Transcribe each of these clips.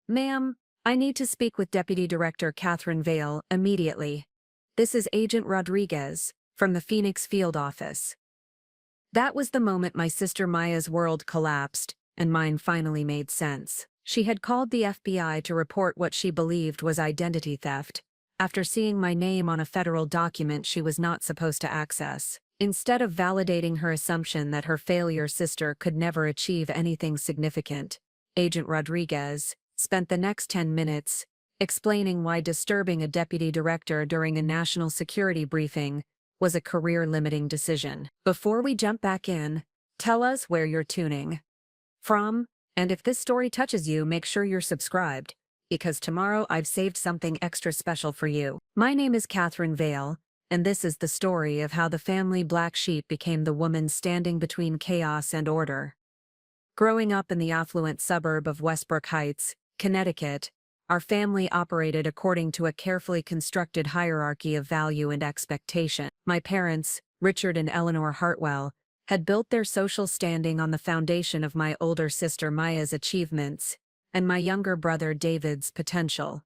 Ma'am, I need to speak with Deputy Director Catherine Vale immediately. This is Agent Rodriguez, from the Phoenix Field Office. That was the moment my sister Maya's world collapsed, and mine finally made sense. She had called the FBI to report what she believed was identity theft, after seeing my name on a federal document she was not supposed to access. Instead of validating her assumption that her failure sister could never achieve anything significant, Agent Rodriguez spent the next 10 minutes explaining why disturbing a deputy director during a national security briefing was a career-limiting decision. Before we jump back in, tell us where you're tuning from, and if this story touches you, make sure you're subscribed, because tomorrow I've saved something extra special for you. My name is Catherine Vale, and this is the story of how the family black sheep became the woman standing between chaos and order. Growing up in the affluent suburb of Westbrook Heights, Connecticut, our family operated according to a carefully constructed hierarchy of value and expectation. My parents, Richard and Eleanor Hartwell, had built their social standing on the foundation of my older sister Maya's achievements and my younger brother David's potential.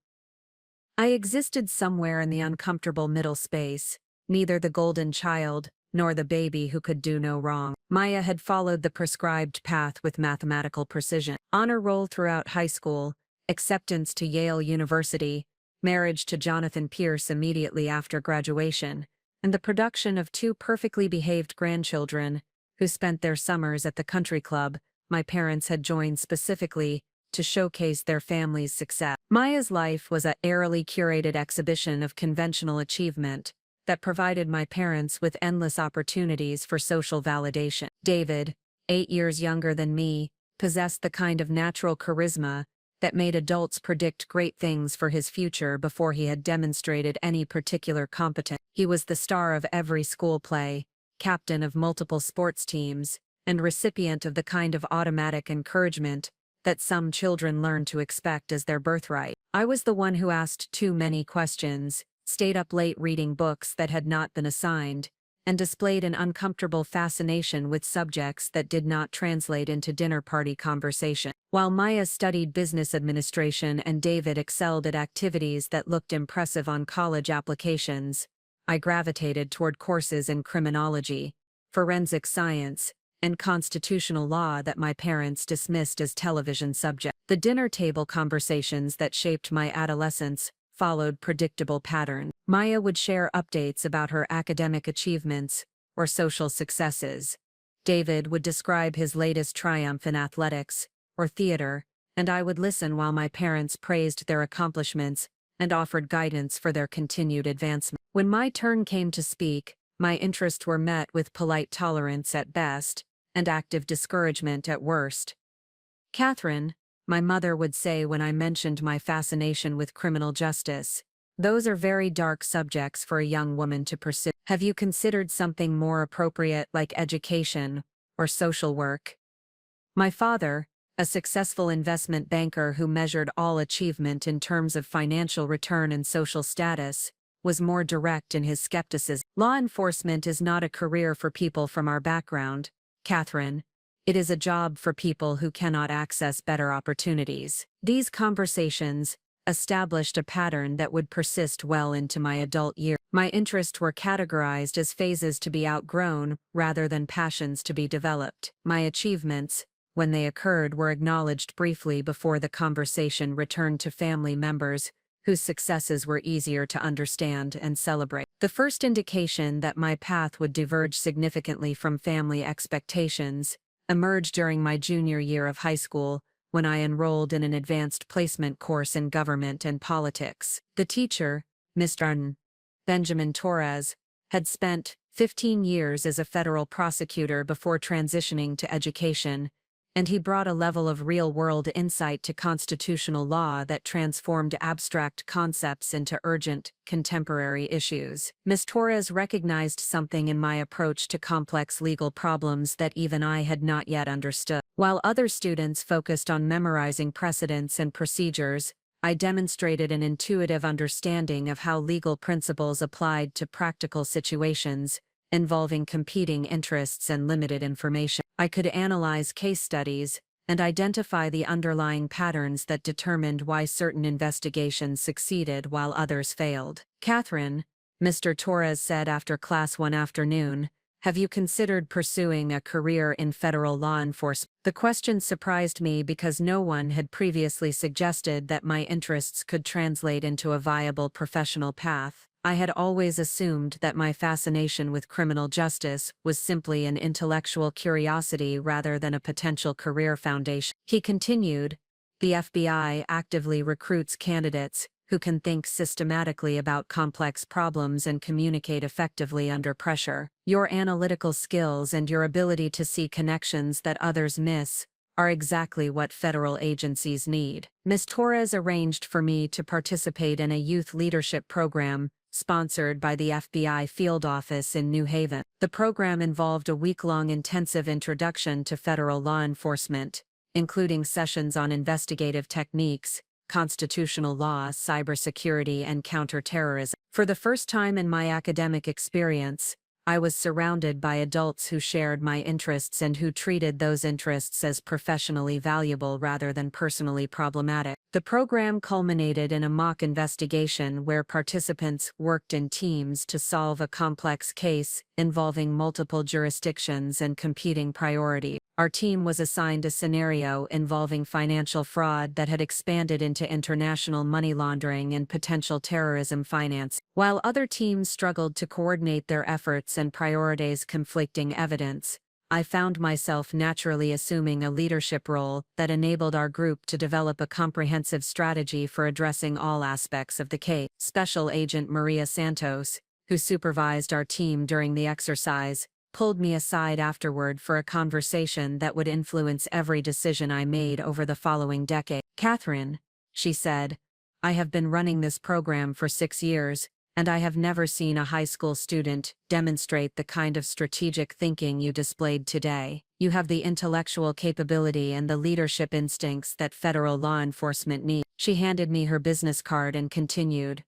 I existed somewhere in the uncomfortable middle space, neither the golden child nor the baby who could do no wrong. Maya had followed the prescribed path with mathematical precision. Honor roll throughout high school, acceptance to Yale University, marriage to Jonathan Pierce immediately after graduation, and the production of 2 perfectly behaved grandchildren who spent their summers at the country club my parents had joined specifically to showcase their family's success. Maya's life was a airily curated exhibition of conventional achievement that provided my parents with endless opportunities for social validation. David, 8 years younger than me, possessed the kind of natural charisma that made adults predict great things for his future before he had demonstrated any particular competence. He was the star of every school play, captain of multiple sports teams, and recipient of the kind of automatic encouragement that some children learn to expect as their birthright. I was the one who asked too many questions, stayed up late reading books that had not been assigned, and displayed an uncomfortable fascination with subjects that did not translate into dinner party conversation. While Maya studied business administration and David excelled at activities that looked impressive on college applications, I gravitated toward courses in criminology, forensic science, and constitutional law that my parents dismissed as television subjects. The dinner table conversations that shaped my adolescence followed predictable patterns. Maya would share updates about her academic achievements or social successes. David would describe his latest triumph in athletics or theater, and I would listen while my parents praised their accomplishments and offered guidance for their continued advancement. When my turn came to speak, my interests were met with polite tolerance at best and active discouragement at worst. Catherine, my mother would say when I mentioned my fascination with criminal justice, those are very dark subjects for a young woman to pursue. Have you considered something more appropriate like education or social work? My father, a successful investment banker who measured all achievement in terms of financial return and social status, was more direct in his skepticism. Law enforcement is not a career for people from our background, Catherine. It is a job for people who cannot access better opportunities. These conversations established a pattern that would persist well into my adult years. My interests were categorized as phases to be outgrown rather than passions to be developed. My achievements, when they occurred, were acknowledged briefly before the conversation returned to family members whose successes were easier to understand and celebrate. The first indication that my path would diverge significantly from family expectations emerged during my junior year of high school when I enrolled in an advanced placement course in government and politics. The teacher, Mr. Benjamin Torres, had spent 15 years as a federal prosecutor before transitioning to education, and he brought a level of real-world insight to constitutional law that transformed abstract concepts into urgent, contemporary issues. Ms. Torres recognized something in my approach to complex legal problems that even I had not yet understood. While other students focused on memorizing precedents and procedures, I demonstrated an intuitive understanding of how legal principles applied to practical situations involving competing interests and limited information. I could analyze case studies, and identify the underlying patterns that determined why certain investigations succeeded while others failed. Catherine, Mr. Torres said after class one afternoon, have you considered pursuing a career in federal law enforcement? The question surprised me because no one had previously suggested that my interests could translate into a viable professional path. I had always assumed that my fascination with criminal justice was simply an intellectual curiosity rather than a potential career foundation. He continued, the FBI actively recruits candidates who can think systematically about complex problems and communicate effectively under pressure. Your analytical skills and your ability to see connections that others miss are exactly what federal agencies need. Ms. Torres arranged for me to participate in a youth leadership program sponsored by the FBI field office in New Haven. The program involved a week-long intensive introduction to federal law enforcement, including sessions on investigative techniques, constitutional law, cybersecurity, and counterterrorism. For the first time in my academic experience, I was surrounded by adults who shared my interests and who treated those interests as professionally valuable rather than personally problematic. The program culminated in a mock investigation where participants worked in teams to solve a complex case involving multiple jurisdictions and competing priorities. Our team was assigned a scenario involving financial fraud that had expanded into international money laundering and potential terrorism finance. While other teams struggled to coordinate their efforts and prioritize conflicting evidence, I found myself naturally assuming a leadership role that enabled our group to develop a comprehensive strategy for addressing all aspects of the case. Special Agent Maria Santos, who supervised our team during the exercise, pulled me aside afterward for a conversation that would influence every decision I made over the following decade. Catherine, she said, I have been running this program for 6 years, and I have never seen a high school student demonstrate the kind of strategic thinking you displayed today. You have the intellectual capability and the leadership instincts that federal law enforcement needs. She handed me her business card and continued,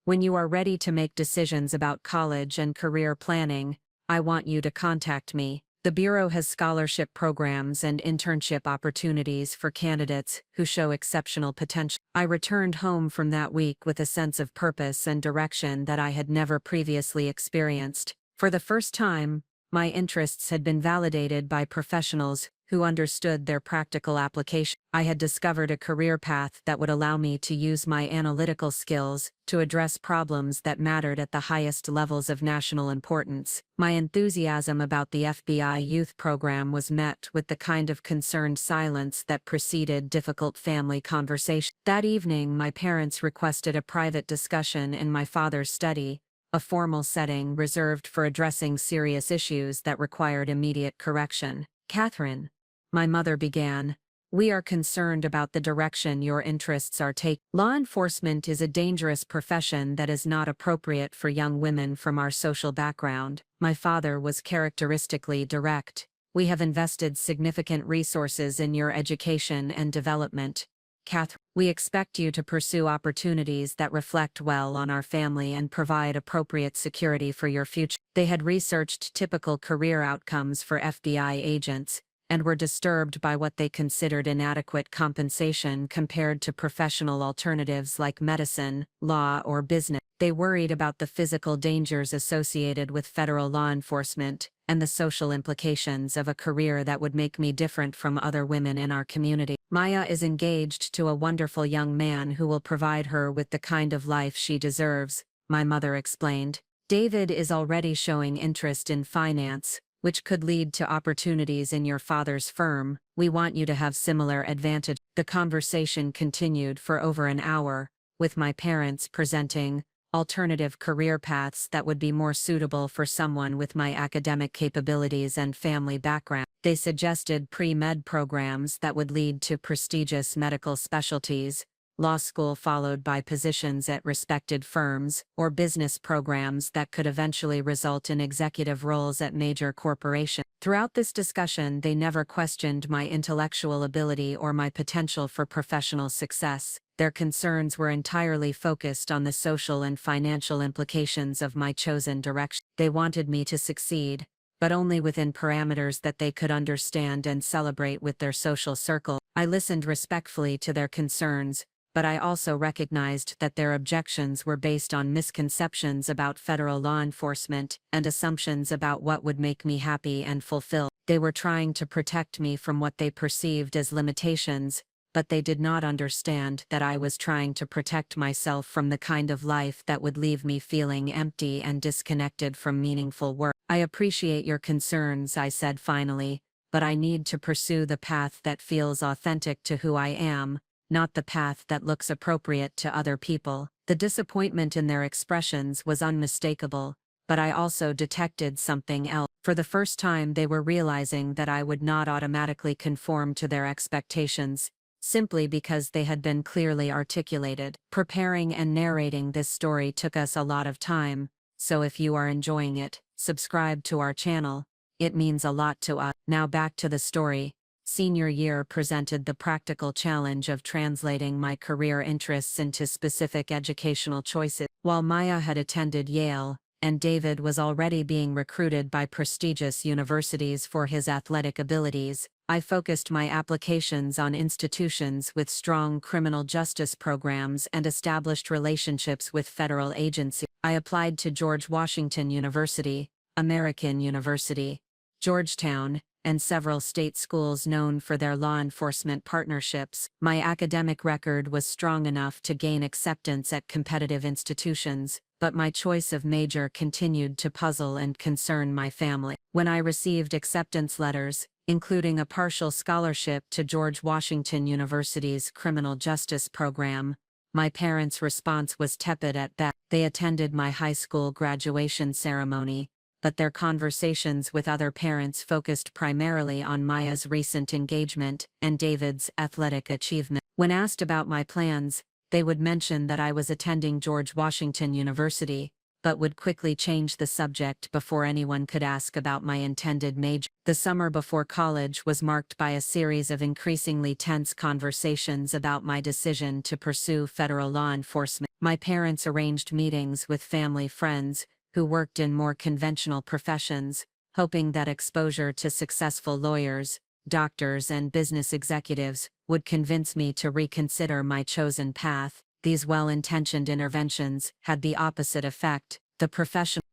when you are ready to make decisions about college and career planning, I want you to contact me. The Bureau has scholarship programs and internship opportunities for candidates who show exceptional potential. I returned home from that week with a sense of purpose and direction that I had never previously experienced. For the first time, my interests had been validated by professionals who understood their practical application. I had discovered a career path that would allow me to use my analytical skills to address problems that mattered at the highest levels of national importance. My enthusiasm about the FBI youth program was met with the kind of concerned silence that preceded difficult family conversation. That evening, my parents requested a private discussion in my father's study, a formal setting reserved for addressing serious issues that required immediate correction. Catherine, my mother began, we are concerned about the direction your interests are taking. Law enforcement is a dangerous profession that is not appropriate for young women from our social background. My father was characteristically direct. We have invested significant resources in your education and development. Catherine, we expect you to pursue opportunities that reflect well on our family and provide appropriate security for your future. They had researched typical career outcomes for FBI agents, and were disturbed by what they considered inadequate compensation compared to professional alternatives like medicine, law, or business. They worried about the physical dangers associated with federal law enforcement, and the social implications of a career that would make me different from other women in our community. Maya is engaged to a wonderful young man who will provide her with the kind of life she deserves, my mother explained. David is already showing interest in finance, which could lead to opportunities in your father's firm. We want you to have similar advantage. The conversation continued for over an hour, with my parents presenting alternative career paths that would be more suitable for someone with my academic capabilities and family background. They suggested pre-med programs that would lead to prestigious medical specialties, law school followed by positions at respected firms, or business programs that could eventually result in executive roles at major corporations. Throughout this discussion, they never questioned my intellectual ability or my potential for professional success. Their concerns were entirely focused on the social and financial implications of my chosen direction. They wanted me to succeed, but only within parameters that they could understand and celebrate with their social circle. I listened respectfully to their concerns, but I also recognized that their objections were based on misconceptions about federal law enforcement and assumptions about what would make me happy and fulfilled. They were trying to protect me from what they perceived as limitations, but they did not understand that I was trying to protect myself from the kind of life that would leave me feeling empty and disconnected from meaningful work. I appreciate your concerns, I said finally, but I need to pursue the path that feels authentic to who I am, not the path that looks appropriate to other people. The disappointment in their expressions was unmistakable, but I also detected something else. For the first time, they were realizing that I would not automatically conform to their expectations, simply because they had been clearly articulated. Preparing and narrating this story took us a lot of time, so if you are enjoying it, subscribe to our channel. It means a lot to us. Now back to the story. Senior year presented the practical challenge of translating my career interests into specific educational choices. While Maya had attended Yale, and David was already being recruited by prestigious universities for his athletic abilities, I focused my applications on institutions with strong criminal justice programs and established relationships with federal agencies. I applied to George Washington University, American University, Georgetown, and several state schools known for their law enforcement partnerships. My academic record was strong enough to gain acceptance at competitive institutions, but my choice of major continued to puzzle and concern my family. When I received acceptance letters, including a partial scholarship to George Washington University's criminal justice program, my parents' response was tepid at best. They attended my high school graduation ceremony, but their conversations with other parents focused primarily on Maya's recent engagement and David's athletic achievement. When asked about my plans, they would mention that I was attending George Washington University, but would quickly change the subject before anyone could ask about my intended major. The summer before college was marked by a series of increasingly tense conversations about my decision to pursue federal law enforcement. My parents arranged meetings with family friends who worked in more conventional professions, hoping that exposure to successful lawyers, doctors, and business executives would convince me to reconsider my chosen path. These well-intentioned interventions had the opposite effect.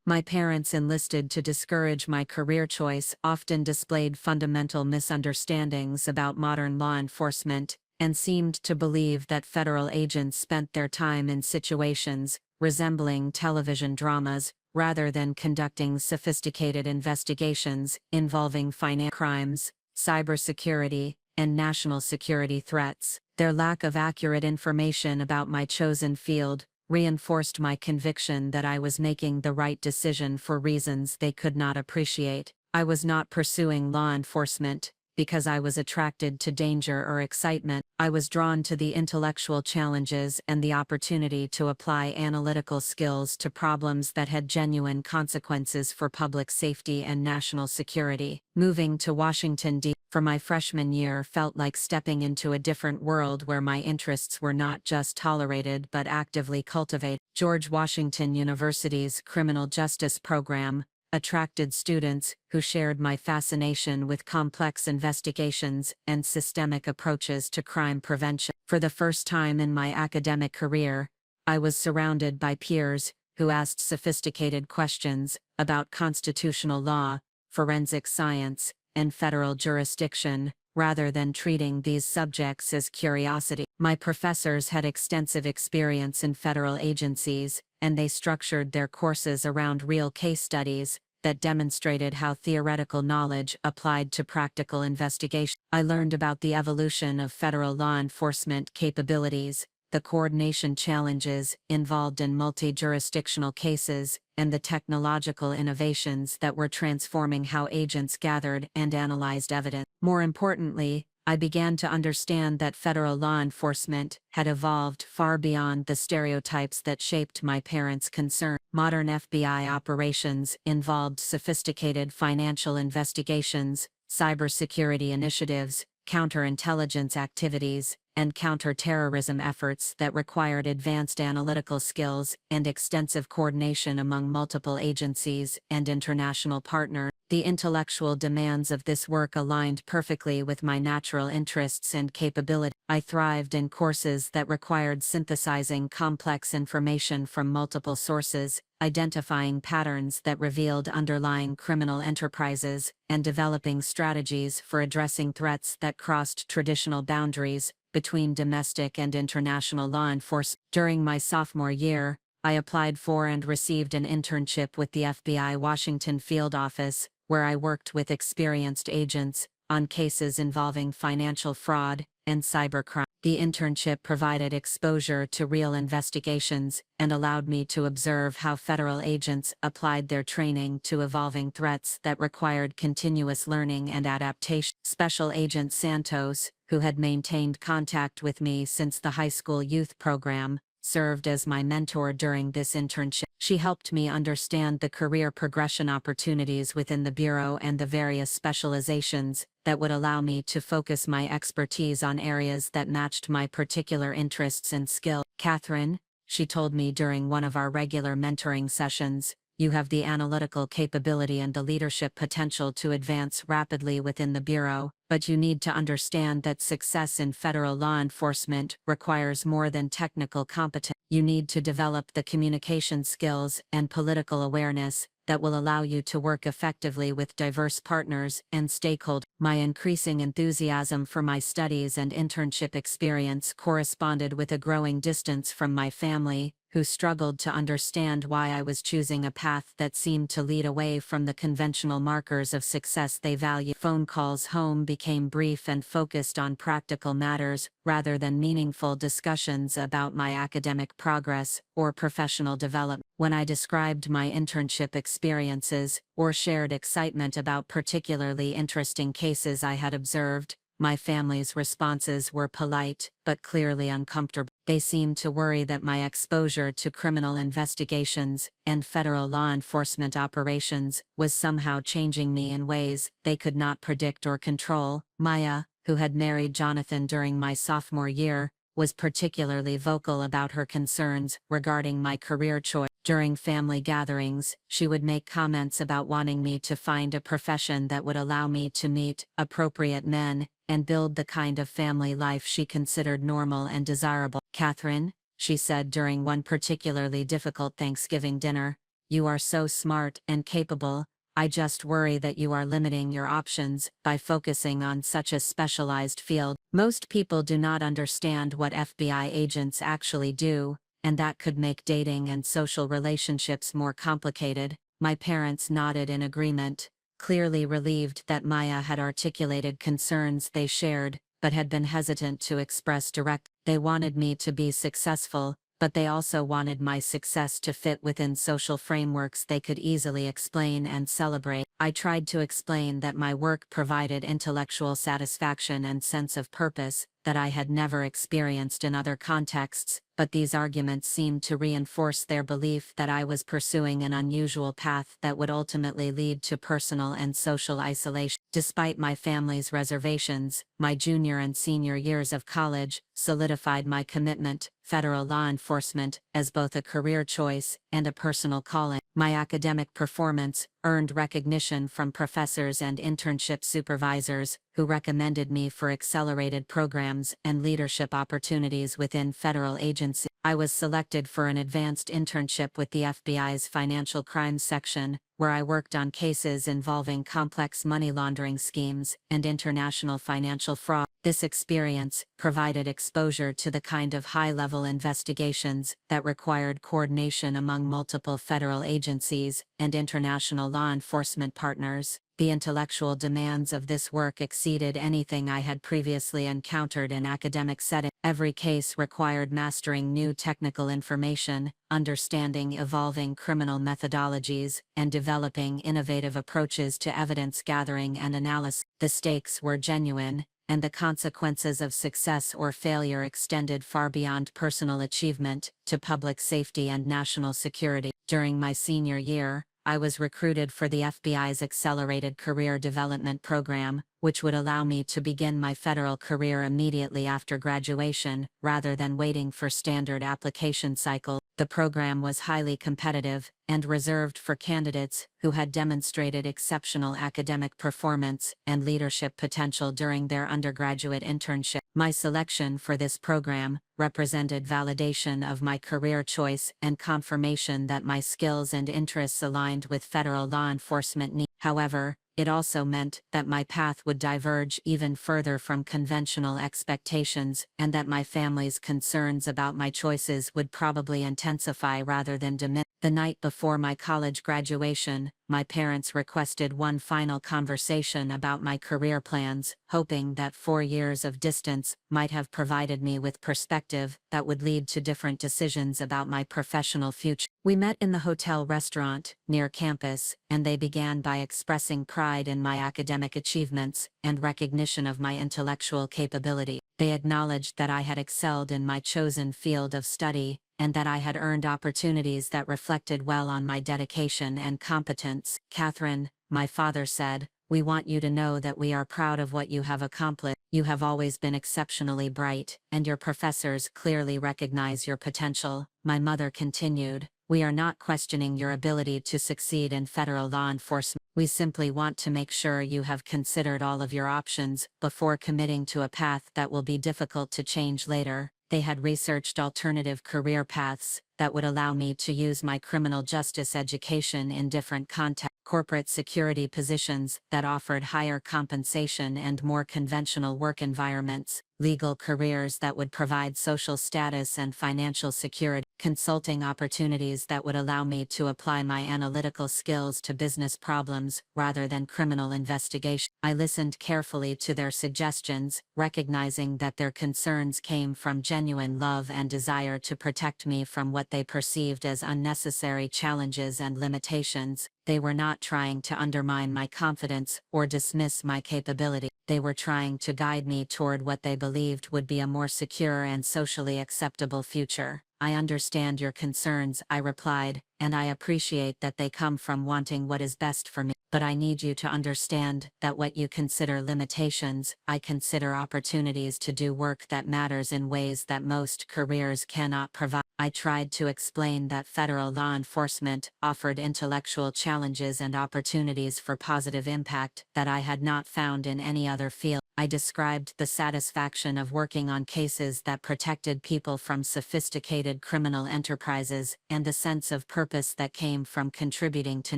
My parents enlisted to discourage my career choice often displayed fundamental misunderstandings about modern law enforcement, and seemed to believe that federal agents spent their time in situations resembling television dramas, rather than conducting sophisticated investigations involving financial crimes, cybersecurity, and national security threats. Their lack of accurate information about my chosen field reinforced my conviction that I was making the right decision for reasons they could not appreciate. I was not pursuing law enforcement because I was attracted to danger or excitement. I was drawn to the intellectual challenges and the opportunity to apply analytical skills to problems that had genuine consequences for public safety and national security. Moving to Washington, D.C. for my freshman year felt like stepping into a different world where my interests were not just tolerated but actively cultivated. George Washington University's criminal justice program attracted students who shared my fascination with complex investigations and systemic approaches to crime prevention. For the first time in my academic career, I was surrounded by peers who asked sophisticated questions about constitutional law, forensic science, and federal jurisdiction, rather than treating these subjects as curiosity. My professors had extensive experience in federal agencies, and they structured their courses around real case studies that demonstrated how theoretical knowledge applied to practical investigation. I learned about the evolution of federal law enforcement capabilities, the coordination challenges involved in multi-jurisdictional cases, and the technological innovations that were transforming how agents gathered and analyzed evidence. More importantly, I began to understand that federal law enforcement had evolved far beyond the stereotypes that shaped my parents' concern. Modern FBI operations involved sophisticated financial investigations, cybersecurity initiatives, counterintelligence activities, and counter-terrorism efforts that required advanced analytical skills and extensive coordination among multiple agencies and international partners. The intellectual demands of this work aligned perfectly with my natural interests and capability. I thrived in courses that required synthesizing complex information from multiple sources, identifying patterns that revealed underlying criminal enterprises, and developing strategies for addressing threats that crossed traditional boundaries between domestic and international law enforcement. During my sophomore year, I applied for and received an internship with the FBI Washington Field Office, where I worked with experienced agents on cases involving financial fraud and cybercrime. The internship provided exposure to real investigations and allowed me to observe how federal agents applied their training to evolving threats that required continuous learning and adaptation. Special Agent Santos, who had maintained contact with me since the high school youth program, served as my mentor during this internship. She helped me understand the career progression opportunities within the Bureau and the various specializations that would allow me to focus my expertise on areas that matched my particular interests and skills. "Catherine," she told me during one of our regular mentoring sessions, "you have the analytical capability and the leadership potential to advance rapidly within the Bureau, but you need to understand that success in federal law enforcement requires more than technical competence. You need to develop the communication skills and political awareness that will allow you to work effectively with diverse partners and stakeholders." My increasing enthusiasm for my studies and internship experience corresponded with a growing distance from my family, who struggled to understand why I was choosing a path that seemed to lead away from the conventional markers of success they value. Phone calls home became brief and focused on practical matters, rather than meaningful discussions about my academic progress or professional development. When I described my internship experiences, or shared excitement about particularly interesting cases I had observed, my family's responses were polite, but clearly uncomfortable. They seemed to worry that my exposure to criminal investigations and federal law enforcement operations was somehow changing me in ways they could not predict or control. Maya, who had married Jonathan during my sophomore year, was particularly vocal about her concerns regarding my career choice. During family gatherings, she would make comments about wanting me to find a profession that would allow me to meet appropriate men and build the kind of family life she considered normal and desirable. "Catherine," she said during one particularly difficult Thanksgiving dinner, "you are so smart and capable. I just worry that you are limiting your options by focusing on such a specialized field. Most people do not understand what FBI agents actually do, and that could make dating and social relationships more complicated." My parents nodded in agreement, clearly relieved that Maya had articulated concerns they shared, but had been hesitant to express directly. They wanted me to be successful, but they also wanted my success to fit within social frameworks they could easily explain and celebrate. I tried to explain that my work provided intellectual satisfaction and sense of purpose that I had never experienced in other contexts, but these arguments seemed to reinforce their belief that I was pursuing an unusual path that would ultimately lead to personal and social isolation. Despite my family's reservations, my junior and senior years of college solidified my commitment, federal law enforcement, as both a career choice and a personal calling. My academic performance earned recognition from professors and internship supervisors, who recommended me for accelerated programs and leadership opportunities within federal agencies. I was selected for an advanced internship with the FBI's Financial Crimes Section, where I worked on cases involving complex money laundering schemes and international financial fraud. This experience provided exposure to the kind of high-level investigations that required coordination among multiple federal agencies and international law enforcement partners. The intellectual demands of this work exceeded anything I had previously encountered in academic settings. Every case required mastering new technical information, understanding evolving criminal methodologies, and developing innovative approaches to evidence gathering and analysis. The stakes were genuine, and the consequences of success or failure extended far beyond personal achievement to public safety and national security. During my senior year, I was recruited for the FBI's Accelerated Career Development Program, which would allow me to begin my federal career immediately after graduation, rather than waiting for standard application cycle. The program was highly competitive and reserved for candidates who had demonstrated exceptional academic performance and leadership potential during their undergraduate internship. My selection for this program represented validation of my career choice and confirmation that my skills and interests aligned with federal law enforcement needs. However, it also meant that my path would diverge even further from conventional expectations and that my family's concerns about my choices would probably intensify rather than diminish. The night before my college graduation, my parents requested one final conversation about my career plans, hoping that 4 years of distance might have provided me with perspective that would lead to different decisions about my professional future. We met in the hotel restaurant near campus, and they began by expressing pride in my academic achievements and recognition of my intellectual capability. They acknowledged that I had excelled in my chosen field of study, and that I had earned opportunities that reflected well on my dedication and competence. "Catherine," my father said, "we want you to know that we are proud of what you have accomplished. You have always been exceptionally bright, and your professors clearly recognize your potential." My mother continued, "We are not questioning your ability to succeed in federal law enforcement. We simply want to make sure you have considered all of your options before committing to a path that will be difficult to change later." They had researched alternative career paths that would allow me to use my criminal justice education in different contexts. Corporate security positions that offered higher compensation and more conventional work environments, legal careers that would provide social status and financial security, consulting opportunities that would allow me to apply my analytical skills to business problems rather than criminal investigation. I listened carefully to their suggestions, recognizing that their concerns came from genuine love and desire to protect me from what they perceived as unnecessary challenges and limitations. They were not trying to undermine my confidence or dismiss my capability. They were trying to guide me toward what they believed would be a more secure and socially acceptable future. "I understand your concerns," I replied, "and I appreciate that they come from wanting what is best for me. But I need you to understand that what you consider limitations, I consider opportunities to do work that matters in ways that most careers cannot provide." I tried to explain that federal law enforcement offered intellectual challenges and opportunities for positive impact that I had not found in any other field. I described the satisfaction of working on cases that protected people from sophisticated criminal enterprises, and the sense of purpose that came from contributing to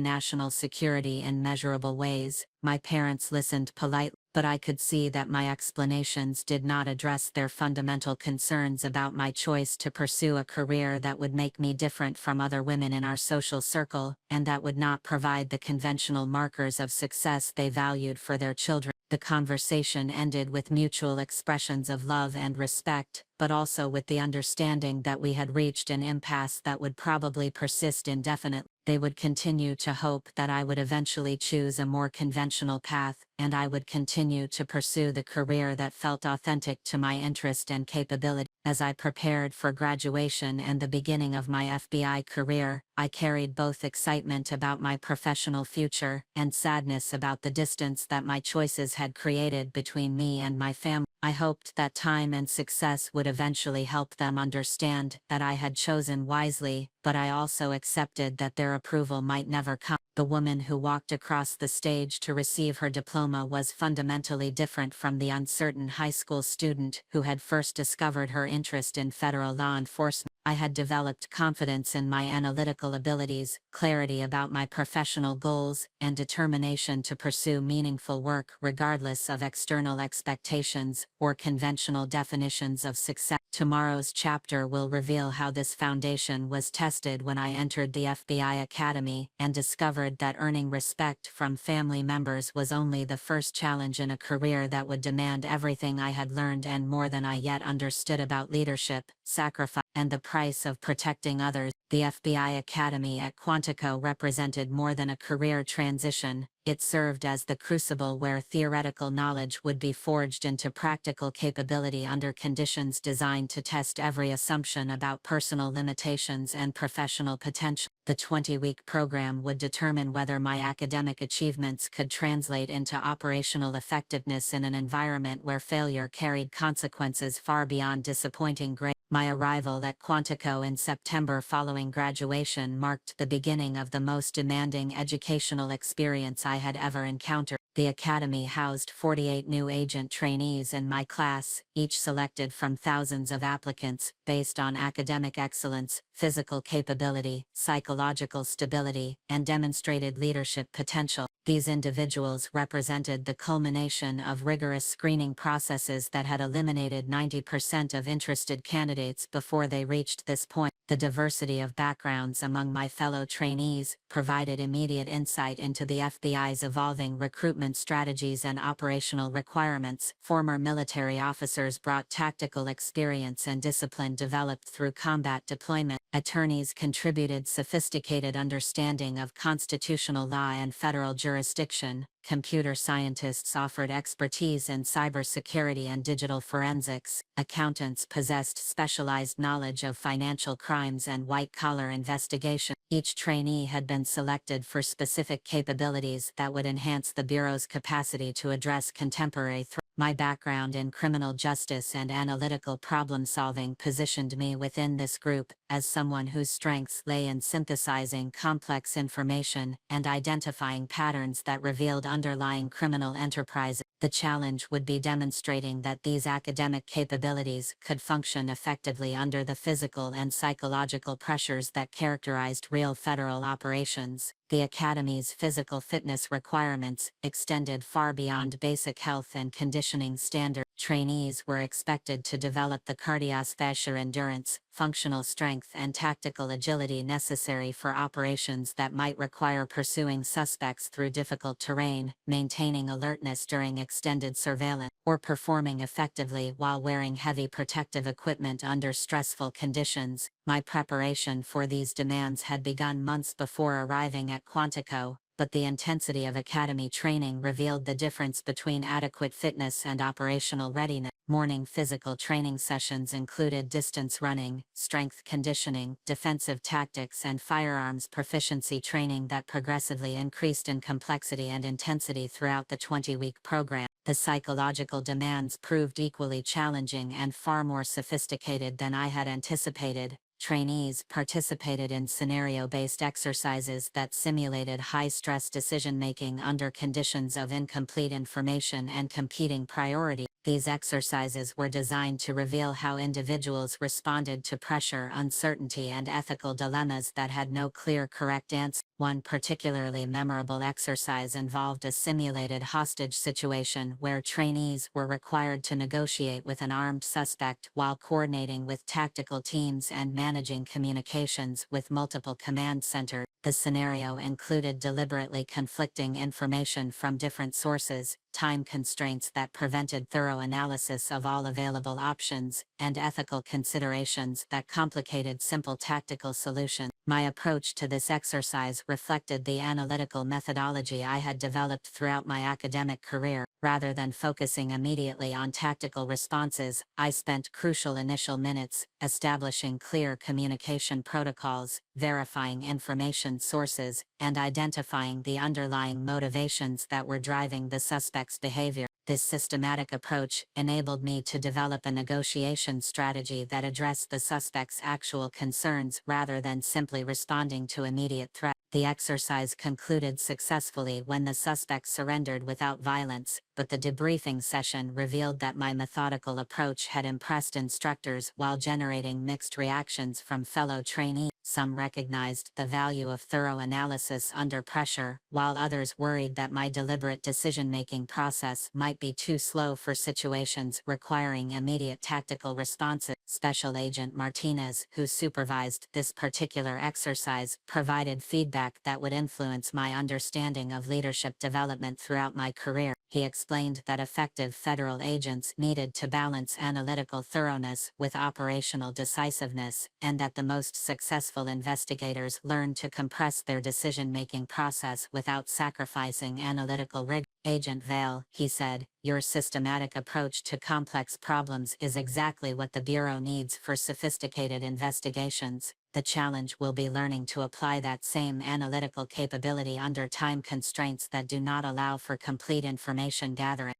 national security in measurable ways. My parents listened politely, but I could see that my explanations did not address their fundamental concerns about my choice to pursue a career that would make me different from other women in our social circle, and that would not provide the conventional markers of success they valued for their children. The conversation ended with mutual expressions of love and respect, but also with the understanding that we had reached an impasse that would probably persist indefinitely. They would continue to hope that I would eventually choose a more conventional path, and I would continue to pursue the career that felt authentic to my interest and capability. As I prepared for graduation and the beginning of my FBI career, I carried both excitement about my professional future and sadness about the distance that my choices had created between me and my family. I hoped that time and success would eventually help them understand that I had chosen wisely, but I also accepted that their approval might never come. The woman who walked across the stage to receive her diploma was fundamentally different from the uncertain high school student who had first discovered her interest in federal law enforcement. I had developed confidence in my analytical abilities, clarity about my professional goals, and determination to pursue meaningful work regardless of external expectations or conventional definitions of success. Tomorrow's chapter will reveal how this foundation was tested when I entered the FBI Academy and discovered that earning respect from family members was only the first challenge in a career that would demand everything I had learned and more than I yet understood about leadership, sacrifice, and the price of protecting others. The FBI Academy at Quantico represented more than a career transition. It served as the crucible where theoretical knowledge would be forged into practical capability under conditions designed to test every assumption about personal limitations and professional potential. The 20-week program would determine whether my academic achievements could translate into operational effectiveness in an environment where failure carried consequences far beyond disappointing grades. My arrival at Quantico in September following graduation marked the beginning of the most demanding educational experience I had ever encountered. The academy housed 48 new agent trainees in my class, each selected from thousands of applicants, based on academic excellence, physical capability, psychological stability, and demonstrated leadership potential. These individuals represented the culmination of rigorous screening processes that had eliminated 90% of interested candidates before they reached this point. The diversity of backgrounds among my fellow trainees provided immediate insight into the FBI's evolving recruitment strategies and operational requirements. Former military officers brought tactical experience and discipline developed through combat deployment. Attorneys contributed sophisticated understanding of constitutional law and federal jurisdiction. Computer scientists offered expertise in cybersecurity and digital forensics. Accountants possessed specialized knowledge of financial crimes and white-collar investigation. Each trainee had been selected for specific capabilities that would enhance the Bureau's capacity to address contemporary threats. My background in criminal justice and analytical problem-solving positioned me within this group as someone whose strengths lay in synthesizing complex information and identifying patterns that revealed underlying criminal enterprises. The challenge would be demonstrating that these academic capabilities could function effectively under the physical and psychological pressures that characterized real federal operations. The Academy's physical fitness requirements extended far beyond basic health and conditioning standards. Trainees were expected to develop the cardiovascular endurance, functional strength and tactical agility necessary for operations that might require pursuing suspects through difficult terrain, maintaining alertness during extended surveillance, or performing effectively while wearing heavy protective equipment under stressful conditions. My preparation for these demands had begun months before arriving at Quantico, but the intensity of academy training revealed the difference between adequate fitness and operational readiness. Morning physical training sessions included distance running, strength conditioning, defensive tactics and firearms proficiency training that progressively increased in complexity and intensity throughout the 20-week program. The psychological demands proved equally challenging and far more sophisticated than I had anticipated. Trainees participated in scenario-based exercises that simulated high-stress decision-making under conditions of incomplete information and competing priorities. These exercises were designed to reveal how individuals responded to pressure, uncertainty, and ethical dilemmas that had no clear correct answer. One particularly memorable exercise involved a simulated hostage situation where trainees were required to negotiate with an armed suspect while coordinating with tactical teams and managing communications with multiple command centers. The scenario included deliberately conflicting information from different sources, time constraints that prevented thorough analysis of all available options, and ethical considerations that complicated simple tactical solutions. My approach to this exercise reflected the analytical methodology I had developed throughout my academic career. Rather than focusing immediately on tactical responses, I spent crucial initial minutes establishing clear communication protocols, verifying information sources, and identifying the underlying motivations that were driving the suspect's behavior. This systematic approach enabled me to develop a negotiation strategy that addressed the suspect's actual concerns rather than simply responding to immediate threats. The exercise concluded successfully when the suspect surrendered without violence, but the debriefing session revealed that my methodical approach had impressed instructors while generating mixed reactions from fellow trainees. Some recognized the value of thorough analysis under pressure, while others worried that my deliberate decision-making process might be too slow for situations requiring immediate tactical responses. Special Agent Martinez, who supervised this particular exercise, provided feedback that would influence my understanding of leadership development throughout my career. he explained that effective federal agents needed to balance analytical thoroughness with operational decisiveness, and that the most successful investigators learned to compress their decision-making process without sacrificing analytical rigor. Agent Vale, he said, your systematic approach to complex problems is exactly what the Bureau needs for sophisticated investigations. The challenge will be learning to apply that same analytical capability under time constraints that do not allow for complete information gathering.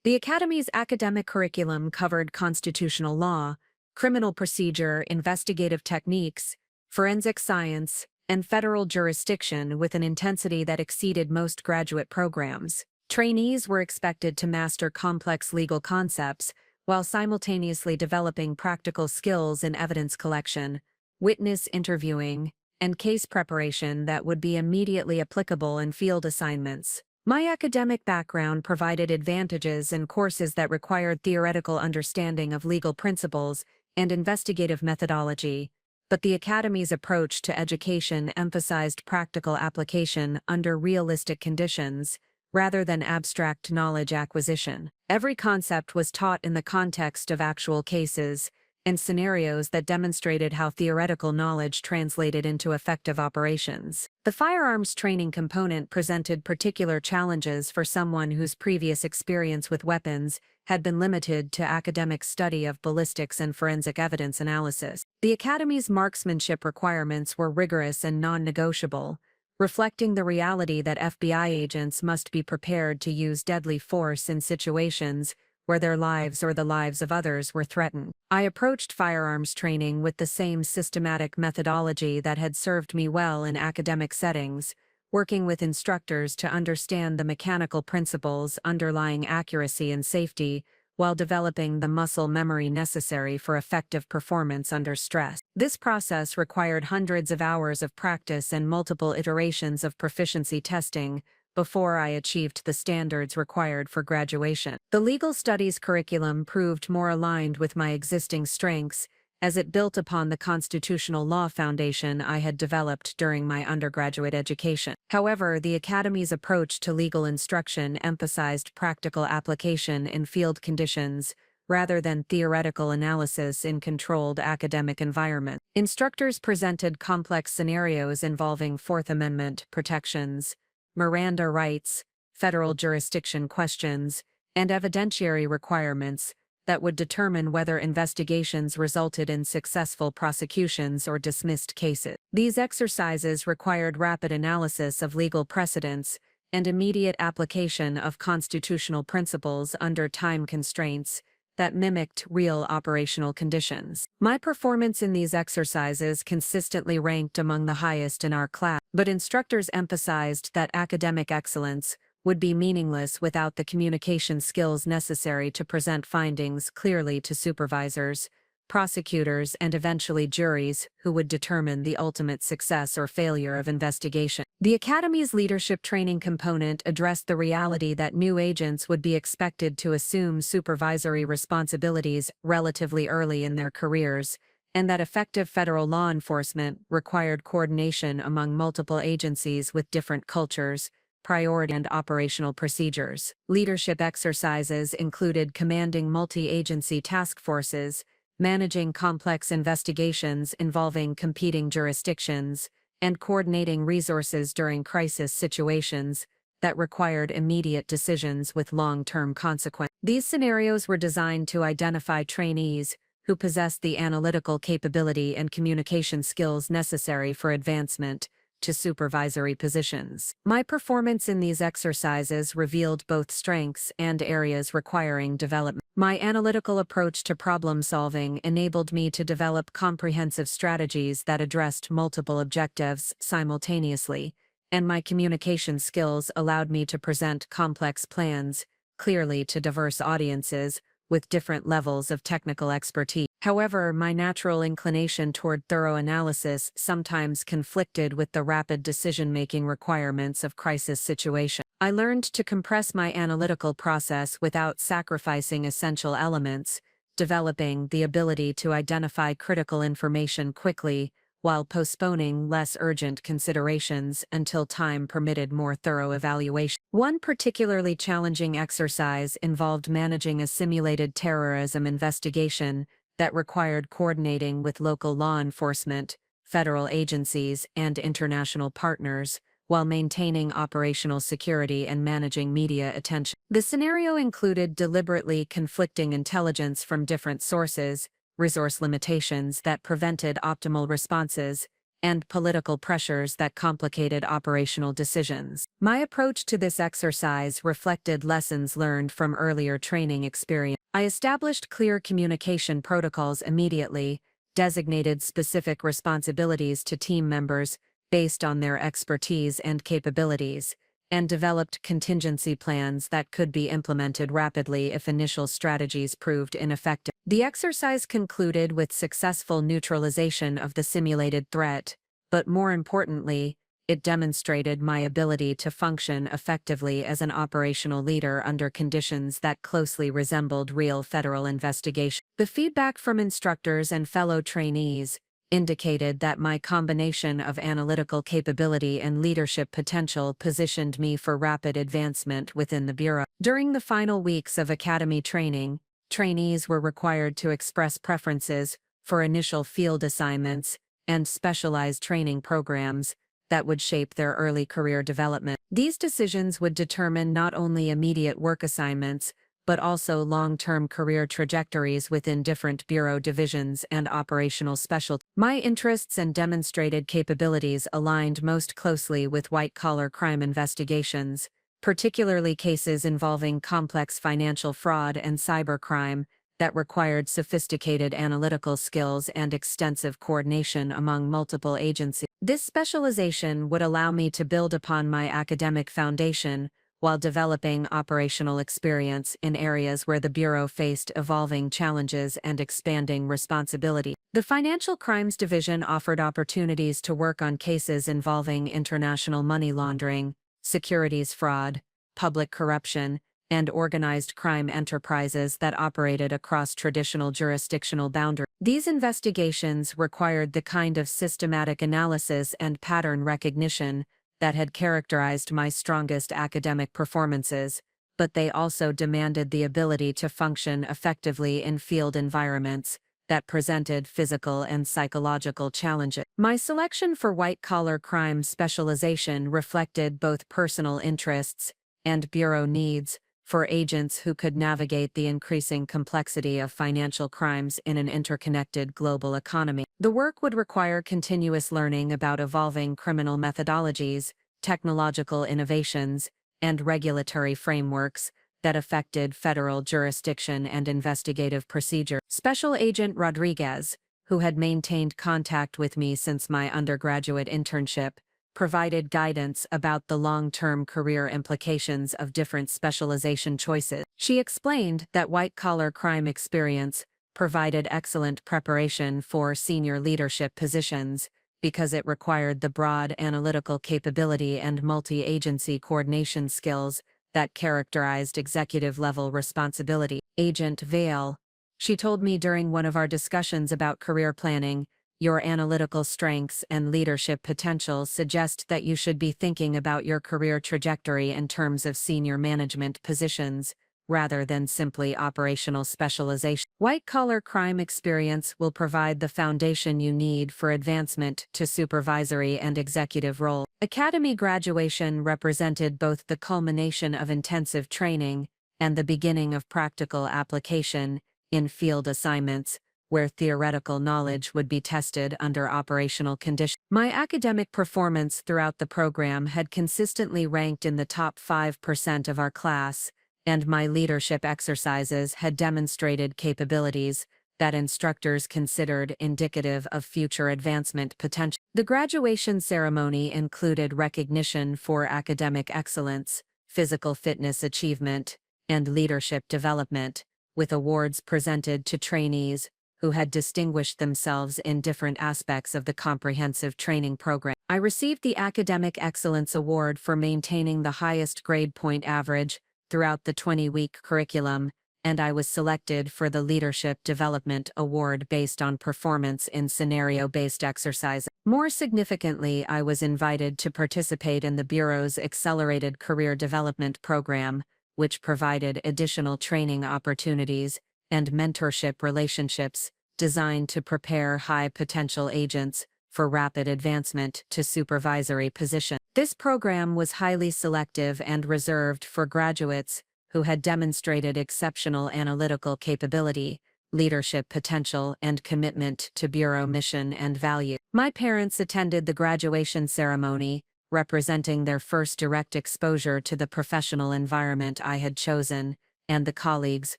The Academy's academic curriculum covered constitutional law, criminal procedure, investigative techniques, forensic science, and federal jurisdiction with an intensity that exceeded most graduate programs. Trainees were expected to master complex legal concepts while simultaneously developing practical skills in evidence collection, witness interviewing, and case preparation that would be immediately applicable in field assignments. My academic background provided advantages in courses that required theoretical understanding of legal principles and investigative methodology, but the Academy's approach to education emphasized practical application under realistic conditions, rather than abstract knowledge acquisition. Every concept was taught in the context of actual cases and scenarios that demonstrated how theoretical knowledge translated into effective operations. The firearms training component presented particular challenges for someone whose previous experience with weapons had been limited to academic study of ballistics and forensic evidence analysis. The Academy's marksmanship requirements were rigorous and non-negotiable, reflecting the reality that FBI agents must be prepared to use deadly force in situations where their lives or the lives of others were threatened. I approached firearms training with the same systematic methodology that had served me well in academic settings, working with instructors to understand the mechanical principles underlying accuracy and safety, while developing the muscle memory necessary for effective performance under stress. This process required hundreds of hours of practice and multiple iterations of proficiency testing before I achieved the standards required for graduation. The legal studies curriculum proved more aligned with my existing strengths, as it built upon the constitutional law foundation I had developed during my undergraduate education. However, the Academy's approach to legal instruction emphasized practical application in field conditions, rather than theoretical analysis in controlled academic environments. Instructors presented complex scenarios involving Fourth Amendment protections, Miranda rights, federal jurisdiction questions, and evidentiary requirements that would determine whether investigations resulted in successful prosecutions or dismissed cases. These exercises required rapid analysis of legal precedents and immediate application of constitutional principles under time constraints that mimicked real operational conditions. My performance in these exercises consistently ranked among the highest in our class, but instructors emphasized that academic excellence would be meaningless without the communication skills necessary to present findings clearly to supervisors, prosecutors, and eventually juries who would determine the ultimate success or failure of investigation. The Academy's leadership training component addressed the reality that new agents would be expected to assume supervisory responsibilities relatively early in their careers, and that effective federal law enforcement required coordination among multiple agencies with different cultures, priority, and operational procedures. Leadership exercises included commanding multi-agency task forces, managing complex investigations involving competing jurisdictions, and coordinating resources during crisis situations that required immediate decisions with long-term consequences. These scenarios were designed to identify trainees who possessed the analytical capability and communication skills necessary for advancement to supervisory positions. My performance in these exercises revealed both strengths and areas requiring development. My analytical approach to problem solving enabled me to develop comprehensive strategies that addressed multiple objectives simultaneously, and my communication skills allowed me to present complex plans clearly to diverse audiences with different levels of technical expertise. However, my natural inclination toward thorough analysis sometimes conflicted with the rapid decision-making requirements of crisis situations. I learned to compress my analytical process without sacrificing essential elements, developing the ability to identify critical information quickly while postponing less urgent considerations until time permitted more thorough evaluation. One particularly challenging exercise involved managing a simulated terrorism investigation that required coordinating with local law enforcement, federal agencies, and international partners, while maintaining operational security and managing media attention. The scenario included deliberately conflicting intelligence from different sources, resource limitations that prevented optimal responses, and political pressures that complicated operational decisions. My approach to this exercise reflected lessons learned from earlier training experience. I established clear communication protocols immediately, designated specific responsibilities to team members based on their expertise and capabilities, and developed contingency plans that could be implemented rapidly if initial strategies proved ineffective. The exercise concluded with successful neutralization of the simulated threat, but more importantly, it demonstrated my ability to function effectively as an operational leader under conditions that closely resembled real federal investigation. The feedback from instructors and fellow trainees indicated that my combination of analytical capability and leadership potential positioned me for rapid advancement within the Bureau. During the final weeks of academy training, trainees were required to express preferences for initial field assignments and specialized training programs that would shape their early career development. These decisions would determine not only immediate work assignments, but also long-term career trajectories within different bureau divisions and operational specialties. My interests and demonstrated capabilities aligned most closely with white-collar crime investigations, particularly cases involving complex financial fraud and cybercrime that required sophisticated analytical skills and extensive coordination among multiple agencies. This specialization would allow me to build upon my academic foundation while developing operational experience in areas where the Bureau faced evolving challenges and expanding responsibility. The Financial Crimes Division offered opportunities to work on cases involving international money laundering, securities fraud, public corruption, and organized crime enterprises that operated across traditional jurisdictional boundaries. These investigations required the kind of systematic analysis and pattern recognition that had characterized my strongest academic performances, but they also demanded the ability to function effectively in field environments that presented physical and psychological challenges. My selection for white-collar crime specialization reflected both personal interests and Bureau needs for agents who could navigate the increasing complexity of financial crimes in an interconnected global economy. The work would require continuous learning about evolving criminal methodologies, technological innovations, and regulatory frameworks that affected federal jurisdiction and investigative procedure. Special Agent Rodriguez, who had maintained contact with me since my undergraduate internship, provided guidance about the long-term career implications of different specialization choices. She explained that white-collar crime experience provided excellent preparation for senior leadership positions because it required the broad analytical capability and multi-agency coordination skills that characterized executive-level responsibility. Agent Vale, she told me during one of our discussions about career planning, your analytical strengths and leadership potential suggest that you should be thinking about your career trajectory in terms of senior management positions, rather than simply operational specialization. White-collar crime experience will provide the foundation you need for advancement to supervisory and executive roles. Academy graduation represented both the culmination of intensive training and the beginning of practical application in field assignments, where theoretical knowledge would be tested under operational conditions. My academic performance throughout the program had consistently ranked in the top 5% of our class, and my leadership exercises had demonstrated capabilities that instructors considered indicative of future advancement potential. The graduation ceremony included recognition for academic excellence, physical fitness achievement, and leadership development, with awards presented to trainees who had distinguished themselves in different aspects of the comprehensive training program. I received the Academic Excellence Award for maintaining the highest grade point average throughout the 20-week curriculum and I was selected for the Leadership Development Award based on performance in scenario-based exercises. More significantly, I was invited to participate in the Bureau's Accelerated Career Development Program, which provided additional training opportunities and mentorship relationships designed to prepare high-potential agents for rapid advancement to supervisory positions. This program was highly selective and reserved for graduates who had demonstrated exceptional analytical capability, leadership potential, and commitment to Bureau mission and value. My parents attended the graduation ceremony, representing their first direct exposure to the professional environment I had chosen, and the colleagues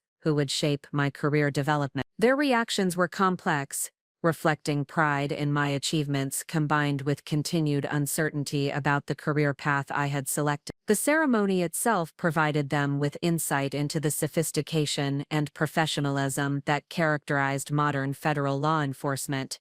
who would shape my career development. Their reactions were complex, reflecting pride in my achievements combined with continued uncertainty about the career path I had selected. The ceremony itself provided them with insight into the sophistication and professionalism that characterized modern federal law enforcement,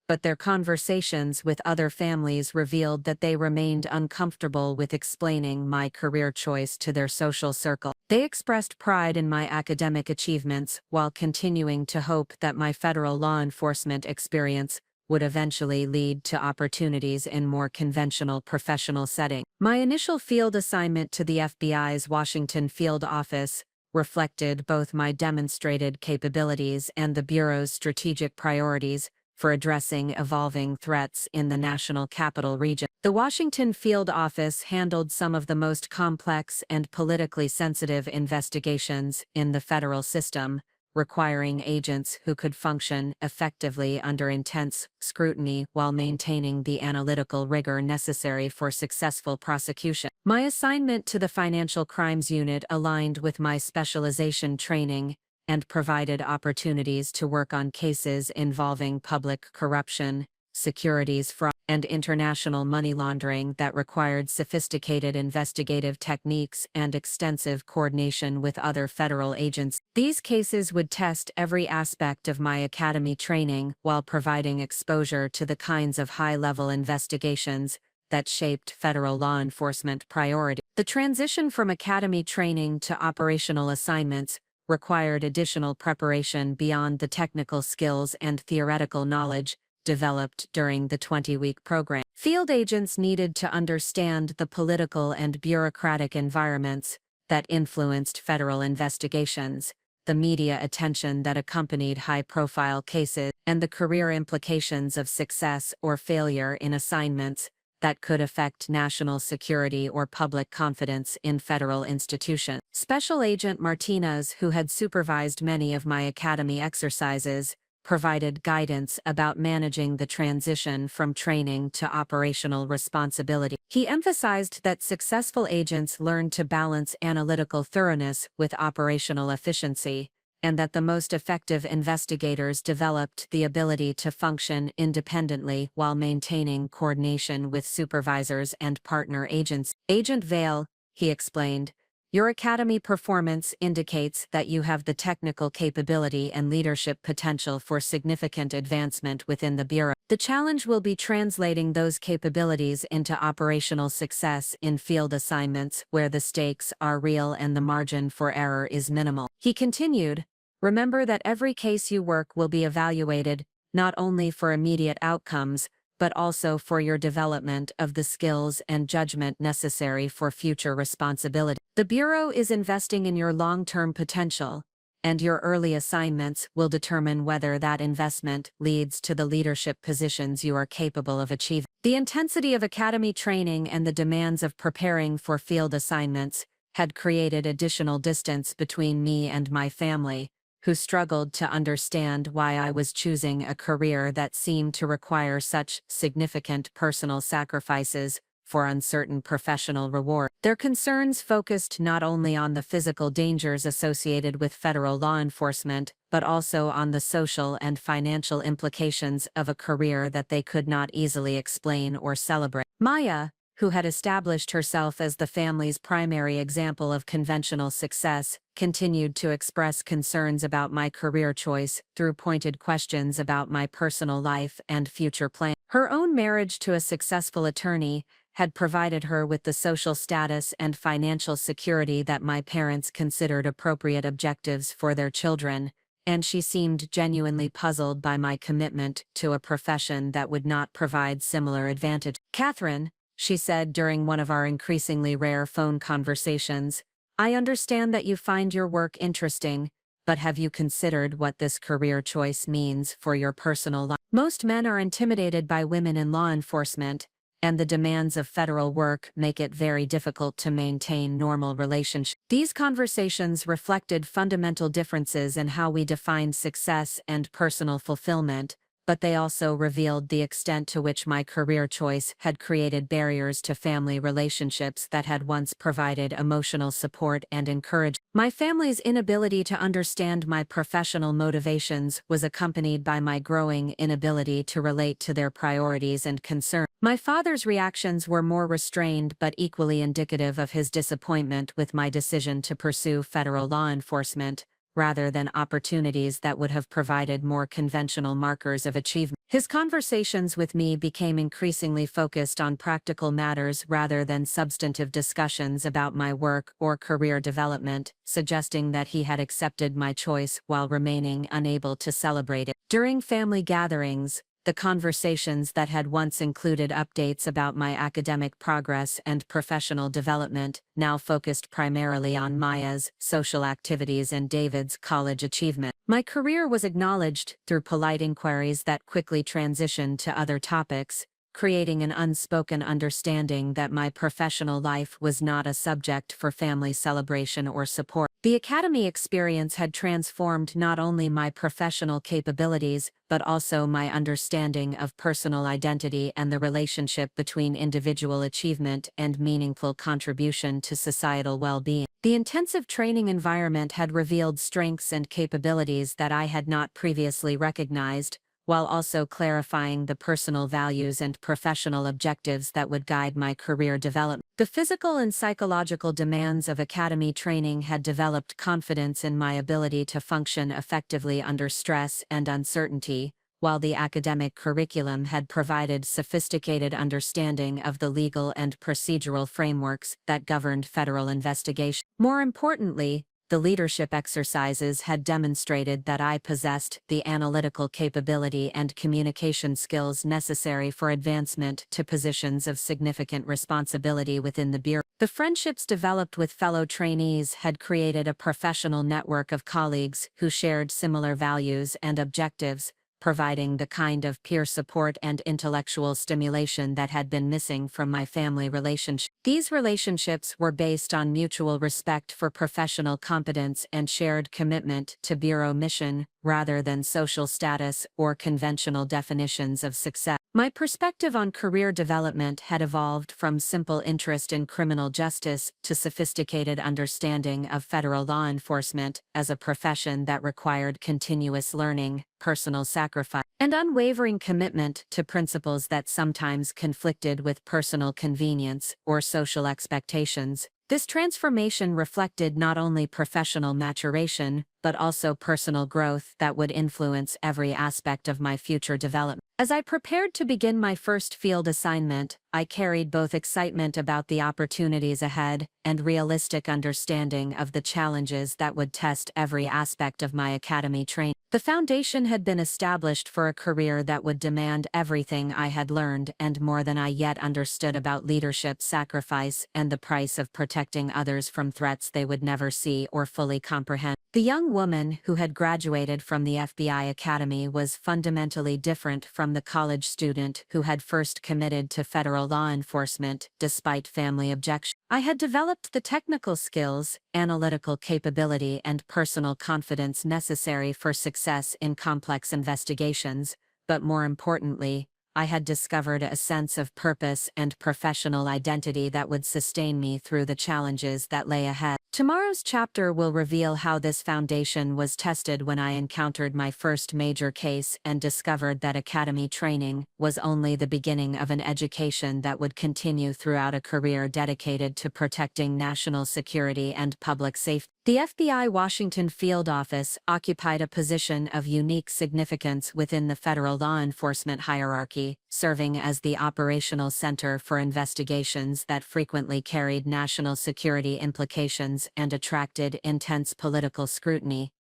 but their conversations with other families revealed that they remained uncomfortable with explaining my career choice to their social circle. They expressed pride in my academic achievements while continuing to hope that my federal law enforcement experience would eventually lead to opportunities in more conventional professional settings. My initial field assignment to the FBI's Washington field office reflected both my demonstrated capabilities and the Bureau's strategic priorities for addressing evolving threats in the national capital region. The Washington field office handled some of the most complex and politically sensitive investigations in the federal system, requiring agents who could function effectively under intense scrutiny while maintaining the analytical rigor necessary for successful prosecution. My assignment to the Financial Crimes Unit aligned with my specialization training and provided opportunities to work on cases involving public corruption, securities fraud, and international money laundering that required sophisticated investigative techniques and extensive coordination with other federal agents. These cases would test every aspect of my academy training while providing exposure to the kinds of high-level investigations that shaped federal law enforcement priorities. The transition from academy training to operational assignments required additional preparation beyond the technical skills and theoretical knowledge developed during the 20-week program. Field agents needed to understand the political and bureaucratic environments that influenced federal investigations, the media attention that accompanied high-profile cases, and the career implications of success or failure in assignments that could affect national security or public confidence in federal institutions. Special Agent Martinez, who had supervised many of my academy exercises, provided guidance about managing the transition from training to operational responsibility. He emphasized that successful agents learned to balance analytical thoroughness with operational efficiency, and that the most effective investigators developed the ability to function independently while maintaining coordination with supervisors and partner agents. Agent Vale, he explained, your academy performance indicates that you have the technical capability and leadership potential for significant advancement within the Bureau. The challenge will be translating those capabilities into operational success in field assignments where the stakes are real and the margin for error is minimal. He continued, remember that every case you work will be evaluated, not only for immediate outcomes, but also for your development of the skills and judgment necessary for future responsibility. The Bureau is investing in your long-term potential, and your early assignments will determine whether that investment leads to the leadership positions you are capable of achieving. The intensity of academy training and the demands of preparing for field assignments had created additional distance between me and my family, who struggled to understand why I was choosing a career that seemed to require such significant personal sacrifices for uncertain professional reward. Their concerns focused not only on the physical dangers associated with federal law enforcement, but also on the social and financial implications of a career that they could not easily explain or celebrate. Maya, who had established herself as the family's primary example of conventional success, continued to express concerns about my career choice through pointed questions about my personal life and future plans. Her own marriage to a successful attorney had provided her with the social status and financial security that my parents considered appropriate objectives for their children, and she seemed genuinely puzzled by my commitment to a profession that would not provide similar advantage. "Catherine," she said during one of our increasingly rare phone conversations, "I understand that you find your work interesting, but have you considered what this career choice means for your personal life? Most men are intimidated by women in law enforcement, and the demands of federal work make it very difficult to maintain normal relationships." These conversations reflected fundamental differences in how we define success and personal fulfillment, but they also revealed the extent to which my career choice had created barriers to family relationships that had once provided emotional support and encouragement. My family's inability to understand my professional motivations was accompanied by my growing inability to relate to their priorities and concerns. My father's reactions were more restrained but equally indicative of his disappointment with my decision to pursue federal law enforcement, rather than opportunities that would have provided more conventional markers of achievement. His conversations with me became increasingly focused on practical matters rather than substantive discussions about my work or career development, suggesting that he had accepted my choice while remaining unable to celebrate it. During family gatherings, the conversations that had once included updates about my academic progress and professional development now focused primarily on Maya's social activities and David's college achievement. My career was acknowledged through polite inquiries that quickly transitioned to other topics, creating an unspoken understanding that my professional life was not a subject for family celebration or support. The academy experience had transformed not only my professional capabilities, but also my understanding of personal identity and the relationship between individual achievement and meaningful contribution to societal well-being. The intensive training environment had revealed strengths and capabilities that I had not previously recognized, while also clarifying the personal values and professional objectives that would guide my career development. The physical and psychological demands of academy training had developed confidence in my ability to function effectively under stress and uncertainty, while the academic curriculum had provided sophisticated understanding of the legal and procedural frameworks that governed federal investigation. More importantly, the leadership exercises had demonstrated that I possessed the analytical capability and communication skills necessary for advancement to positions of significant responsibility within the Bureau. The friendships developed with fellow trainees had created a professional network of colleagues who shared similar values and objectives, providing the kind of peer support and intellectual stimulation that had been missing from my family relationship. These relationships were based on mutual respect for professional competence and shared commitment to Bureau mission, rather than social status or conventional definitions of success. My perspective on career development had evolved from simple interest in criminal justice to sophisticated understanding of federal law enforcement as a profession that required continuous learning, personal sacrifice, and unwavering commitment to principles that sometimes conflicted with personal convenience or social expectations. This transformation reflected not only professional maturation, but also personal growth that would influence every aspect of my future development. As I prepared to begin my first field assignment, I carried both excitement about the opportunities ahead and realistic understanding of the challenges that would test every aspect of my academy training. The foundation had been established for a career that would demand everything I had learned and more than I yet understood about leadership, sacrifice, and the price of protecting others from threats they would never see or fully comprehend. The young woman who had graduated from the FBI Academy was fundamentally different from the college student who had first committed to federal law enforcement despite family objections. I had developed the technical skills, analytical capability, and personal confidence necessary for success in complex investigations, but more importantly, I had discovered a sense of purpose and professional identity that would sustain me through the challenges that lay ahead. Tomorrow's chapter will reveal how this foundation was tested when I encountered my first major case and discovered that academy training was only the beginning of an education that would continue throughout a career dedicated to protecting national security and public safety. The FBI Washington Field Office occupied a position of unique significance within the federal law enforcement hierarchy, serving as the operational center for investigations that frequently carried national security implications and attracted intense political scrutiny.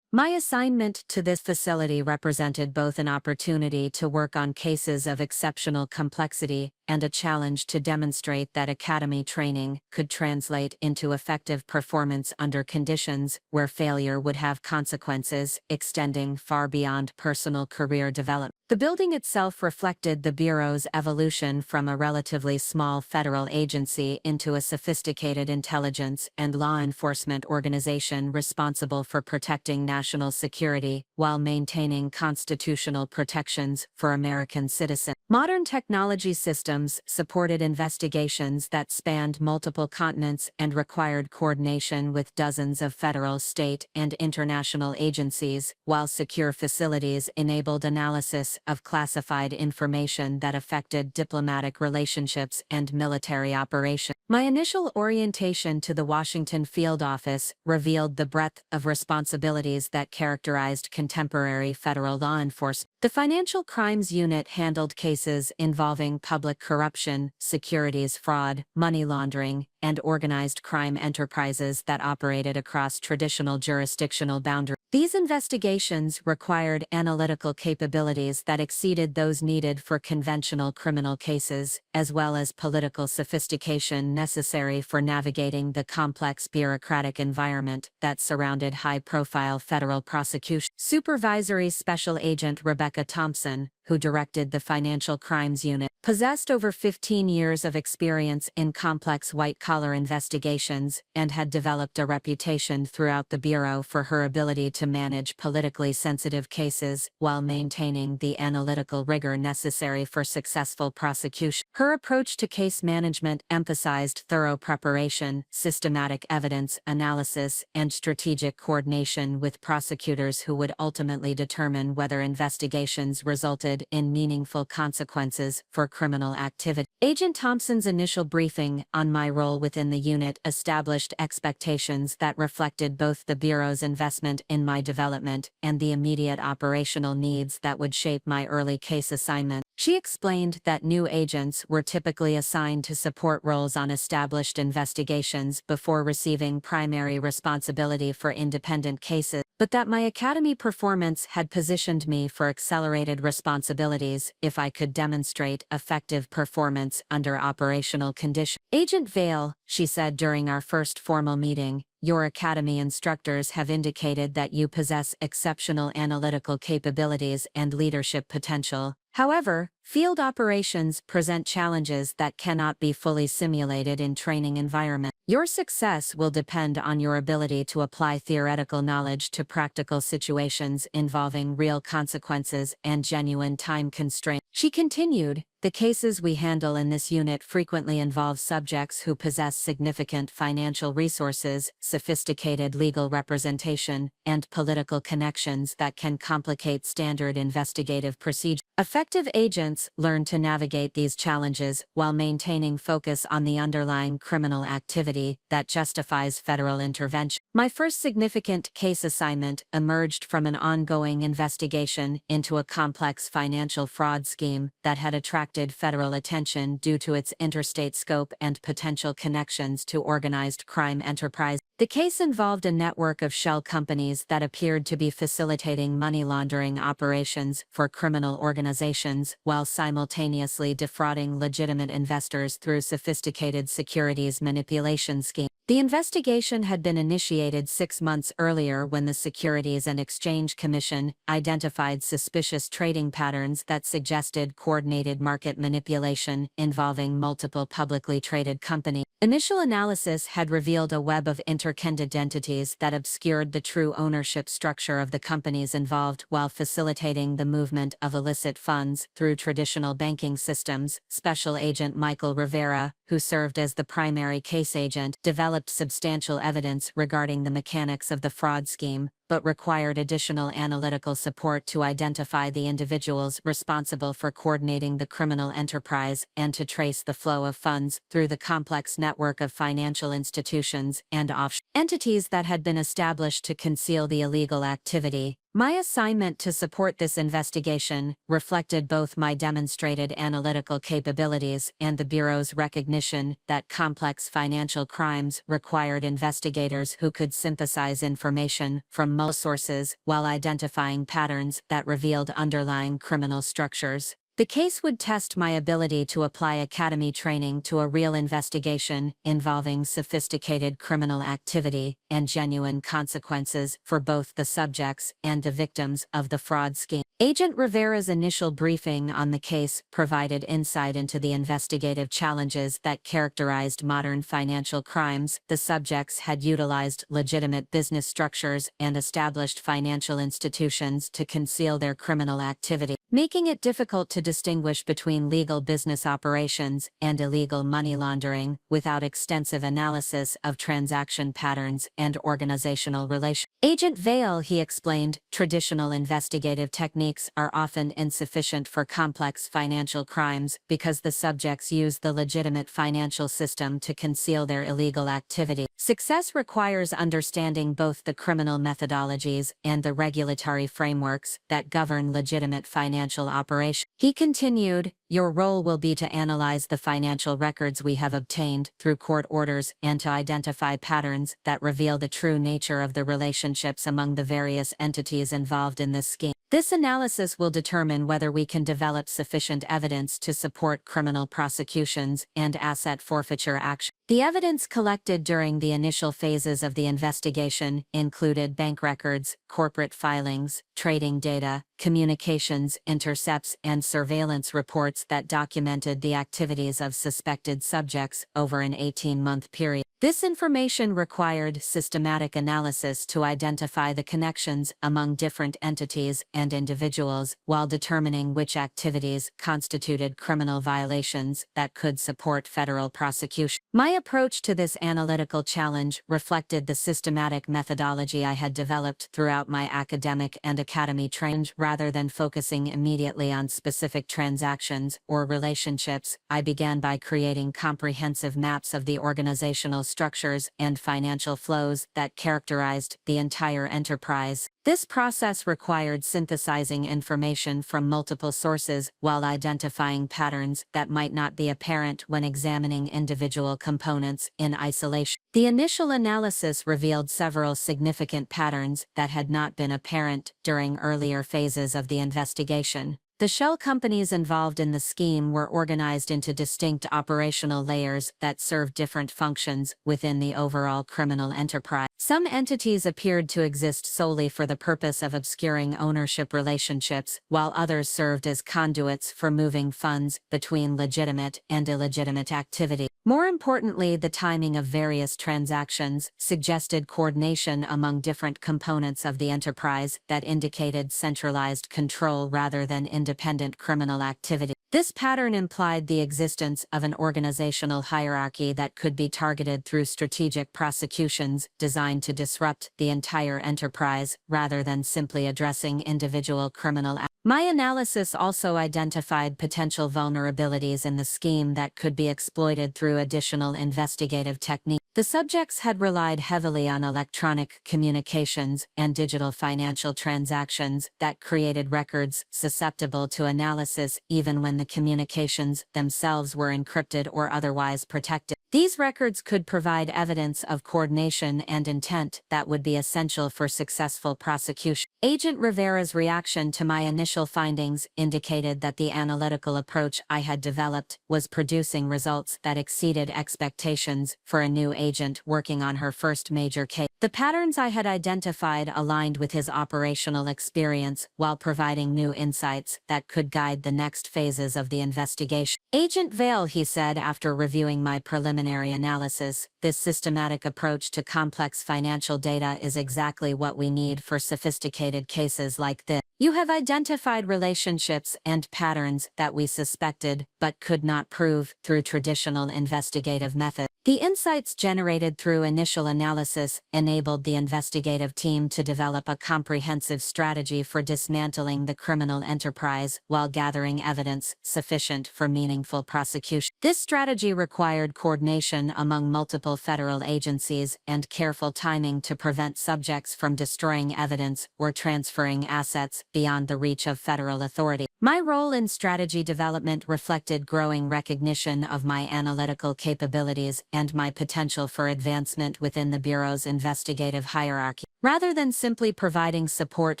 My assignment to this facility represented both an opportunity to work on cases of exceptional complexity and a challenge to demonstrate that academy training could translate into effective performance under conditions where failure would have consequences extending far beyond personal career development. The building itself reflected the Bureau's evolution from a relatively small federal agency into a sophisticated intelligence and law enforcement organization responsible for protecting national security while maintaining constitutional protections for American citizens. Modern technology systems supported investigations that spanned multiple continents and required coordination with dozens of federal, state, and international agencies, while secure facilities enabled analysis of classified information that affected diplomatic relationships and military operations. My initial orientation to the Washington Field Office revealed the breadth of responsibilities that characterized contemporary federal law enforcement. The Financial Crimes Unit handled cases involving public corruption, securities fraud, money laundering, and organized crime enterprises that operated across traditional jurisdictional boundaries. These investigations required analytical capabilities that exceeded those needed for conventional criminal cases, as well as political sophistication necessary for navigating the complex bureaucratic environment that surrounded high-profile federal prosecution. Supervisory Special Agent Rebecca Thompson, who directed the Financial Crimes Unit, possessed over 15 years of experience in complex white-collar investigations and had developed a reputation throughout the Bureau for her ability to manage politically sensitive cases while maintaining the analytical rigor necessary for successful prosecution. Her approach to case management emphasized thorough preparation, systematic evidence analysis, and strategic coordination with prosecutors who would ultimately determine whether investigations resulted in meaningful consequences for criminal activity. Agent Thompson's initial briefing on my role within the unit established expectations that reflected both the Bureau's investment in my development and the immediate operational needs that would shape my early case assignment. She explained that new agents were typically assigned to support roles on established investigations before receiving primary responsibility for independent cases, but that my academy performance had positioned me for accelerated responsibilities if I could demonstrate effective performance under operational conditions. Agent Vale, she said during our first formal meeting, your academy instructors have indicated that you possess exceptional analytical capabilities and leadership potential. However, field operations present challenges that cannot be fully simulated in training environments. Your success will depend on your ability to apply theoretical knowledge to practical situations involving real consequences and genuine time constraints. She continued, the cases we handle in this unit frequently involve subjects who possess significant financial resources, sophisticated legal representation, and political connections that can complicate standard investigative procedures. Effective agents learn to navigate these challenges while maintaining focus on the underlying criminal activity that justifies federal intervention. My first significant case assignment emerged from an ongoing investigation into a complex financial fraud scheme that had attracted federal attention due to its interstate scope and potential connections to organized crime enterprises. The case involved a network of shell companies that appeared to be facilitating money laundering operations for criminal organizations while simultaneously defrauding legitimate investors through sophisticated securities manipulation schemes. The investigation had been initiated 6 months earlier when the Securities and Exchange Commission identified suspicious trading patterns that suggested coordinated market manipulation involving multiple publicly traded companies. Initial analysis had revealed a web of interconnected entities that obscured the true ownership structure of the companies involved while facilitating the movement of illicit funds through traditional banking systems. Special Agent Michael Rivera, who served as the primary case agent, developed substantial evidence regarding the mechanics of the fraud scheme, but required additional analytical support to identify the individuals responsible for coordinating the criminal enterprise and to trace the flow of funds through the complex network of financial institutions and offshore entities that had been established to conceal the illegal activity. My assignment to support this investigation reflected both my demonstrated analytical capabilities and the Bureau's recognition that complex financial crimes required investigators who could synthesize information from multiple sources while identifying patterns that revealed underlying criminal structures. The case would test my ability to apply academy training to a real investigation involving sophisticated criminal activity and genuine consequences for both the subjects and the victims of the fraud scheme. Agent Rivera's initial briefing on the case provided insight into the investigative challenges that characterized modern financial crimes. The subjects had utilized legitimate business structures and established financial institutions to conceal their criminal activity, making it difficult to distinguish between legal business operations and illegal money laundering without extensive analysis of transaction patterns and organizational relations. Agent Vale, he explained, traditional investigative techniques are often insufficient for complex financial crimes because the subjects use the legitimate financial system to conceal their illegal activity. Success requires understanding both the criminal methodologies and the regulatory frameworks that govern legitimate financial operations. He continued, "Your role will be to analyze the financial records we have obtained through court orders and to identify patterns that reveal the true nature of the relationships among the various entities involved in this scheme. This analysis will determine whether we can develop sufficient evidence to support criminal prosecutions and asset forfeiture action." The evidence collected during the initial phases of the investigation included bank records, corporate filings, trading data, communications intercepts, and surveillance reports that documented the activities of suspected subjects over an 18-month period. This information required systematic analysis to identify the connections among different entities and individuals while determining which activities constituted criminal violations that could support federal prosecution. My approach to this analytical challenge reflected the systematic methodology I had developed throughout my academic and academy training. Rather than focusing immediately on specific transactions or relationships, I began by creating comprehensive maps of the organizational structures and financial flows that characterized the entire enterprise. This process required synthesizing information from multiple sources while identifying patterns that might not be apparent when examining individual components in isolation. The initial analysis revealed several significant patterns that had not been apparent during earlier phases of the investigation. The shell companies involved in the scheme were organized into distinct operational layers that served different functions within the overall criminal enterprise. Some entities appeared to exist solely for the purpose of obscuring ownership relationships, while others served as conduits for moving funds between legitimate and illegitimate activity. More importantly, the timing of various transactions suggested coordination among different components of the enterprise that indicated centralized control rather than independent criminal activity. This pattern implied the existence of an organizational hierarchy that could be targeted through strategic prosecutions designed to disrupt the entire enterprise rather than simply addressing individual criminal acts. My analysis also identified potential vulnerabilities in the scheme that could be exploited through additional investigative techniques. The subjects had relied heavily on electronic communications and digital financial transactions that created records susceptible to analysis even when the communications themselves were encrypted or otherwise protected. These records could provide evidence of coordination and intent that would be essential for successful prosecution. Agent Rivera's reaction to my initial findings indicated that the analytical approach I had developed was producing results that exceeded expectations for a new agent working on her first major case. The patterns I had identified aligned with his operational experience while providing new insights that could guide the next phases of the investigation. Agent Vale, he said after reviewing my preliminary analysis, "This systematic approach to complex financial data is exactly what we need for sophisticated cases like this. You have identified relationships and patterns that we suspected but could not prove through traditional investigative methods. The insights generated through initial analysis enabled the investigative team to develop a comprehensive strategy for dismantling the criminal enterprise while gathering evidence sufficient for meaningful prosecution. This strategy required coordination among multiple federal agencies and careful timing to prevent subjects from destroying evidence or transferring assets beyond the reach of federal authority. My role in strategy development reflected growing recognition of my analytical capabilities and my potential for advancement within the Bureau's investigative hierarchy. Rather than simply providing support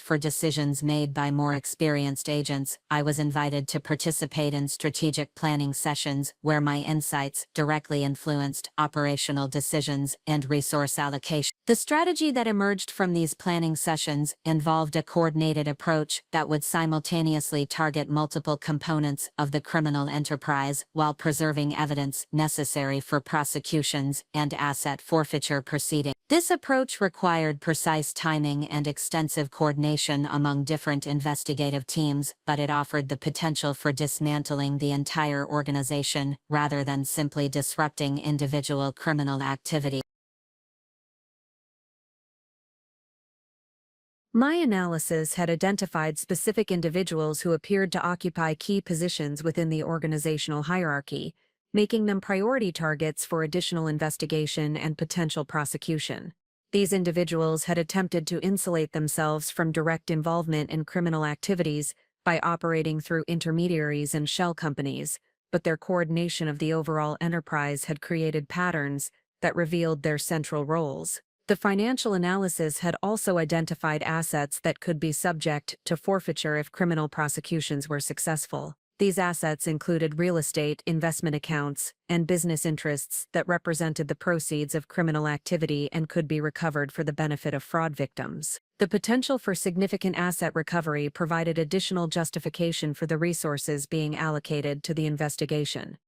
for decisions made by more experienced agents, I was invited to participate in strategic planning sessions where my insights directly influenced operational decisions and resource allocation. The strategy that emerged from these planning sessions involved a coordinated approach that would simultaneously target multiple components of the criminal enterprise while preserving evidence necessary for prosecutions and asset forfeiture proceedings. This approach required precise timing and extensive coordination among different investigative teams, but it offered the potential for dismantling the entire organization rather than simply disrupting individual criminal activity. My analysis had identified specific individuals who appeared to occupy key positions within the organizational hierarchy, making them priority targets for additional investigation and potential prosecution. These individuals had attempted to insulate themselves from direct involvement in criminal activities by operating through intermediaries and shell companies, but their coordination of the overall enterprise had created patterns that revealed their central roles. The financial analysis had also identified assets that could be subject to forfeiture if criminal prosecutions were successful. These assets included real estate, investment accounts, and business interests that represented the proceeds of criminal activity and could be recovered for the benefit of fraud victims. The potential for significant asset recovery provided additional justification for the resources being allocated to the investigation.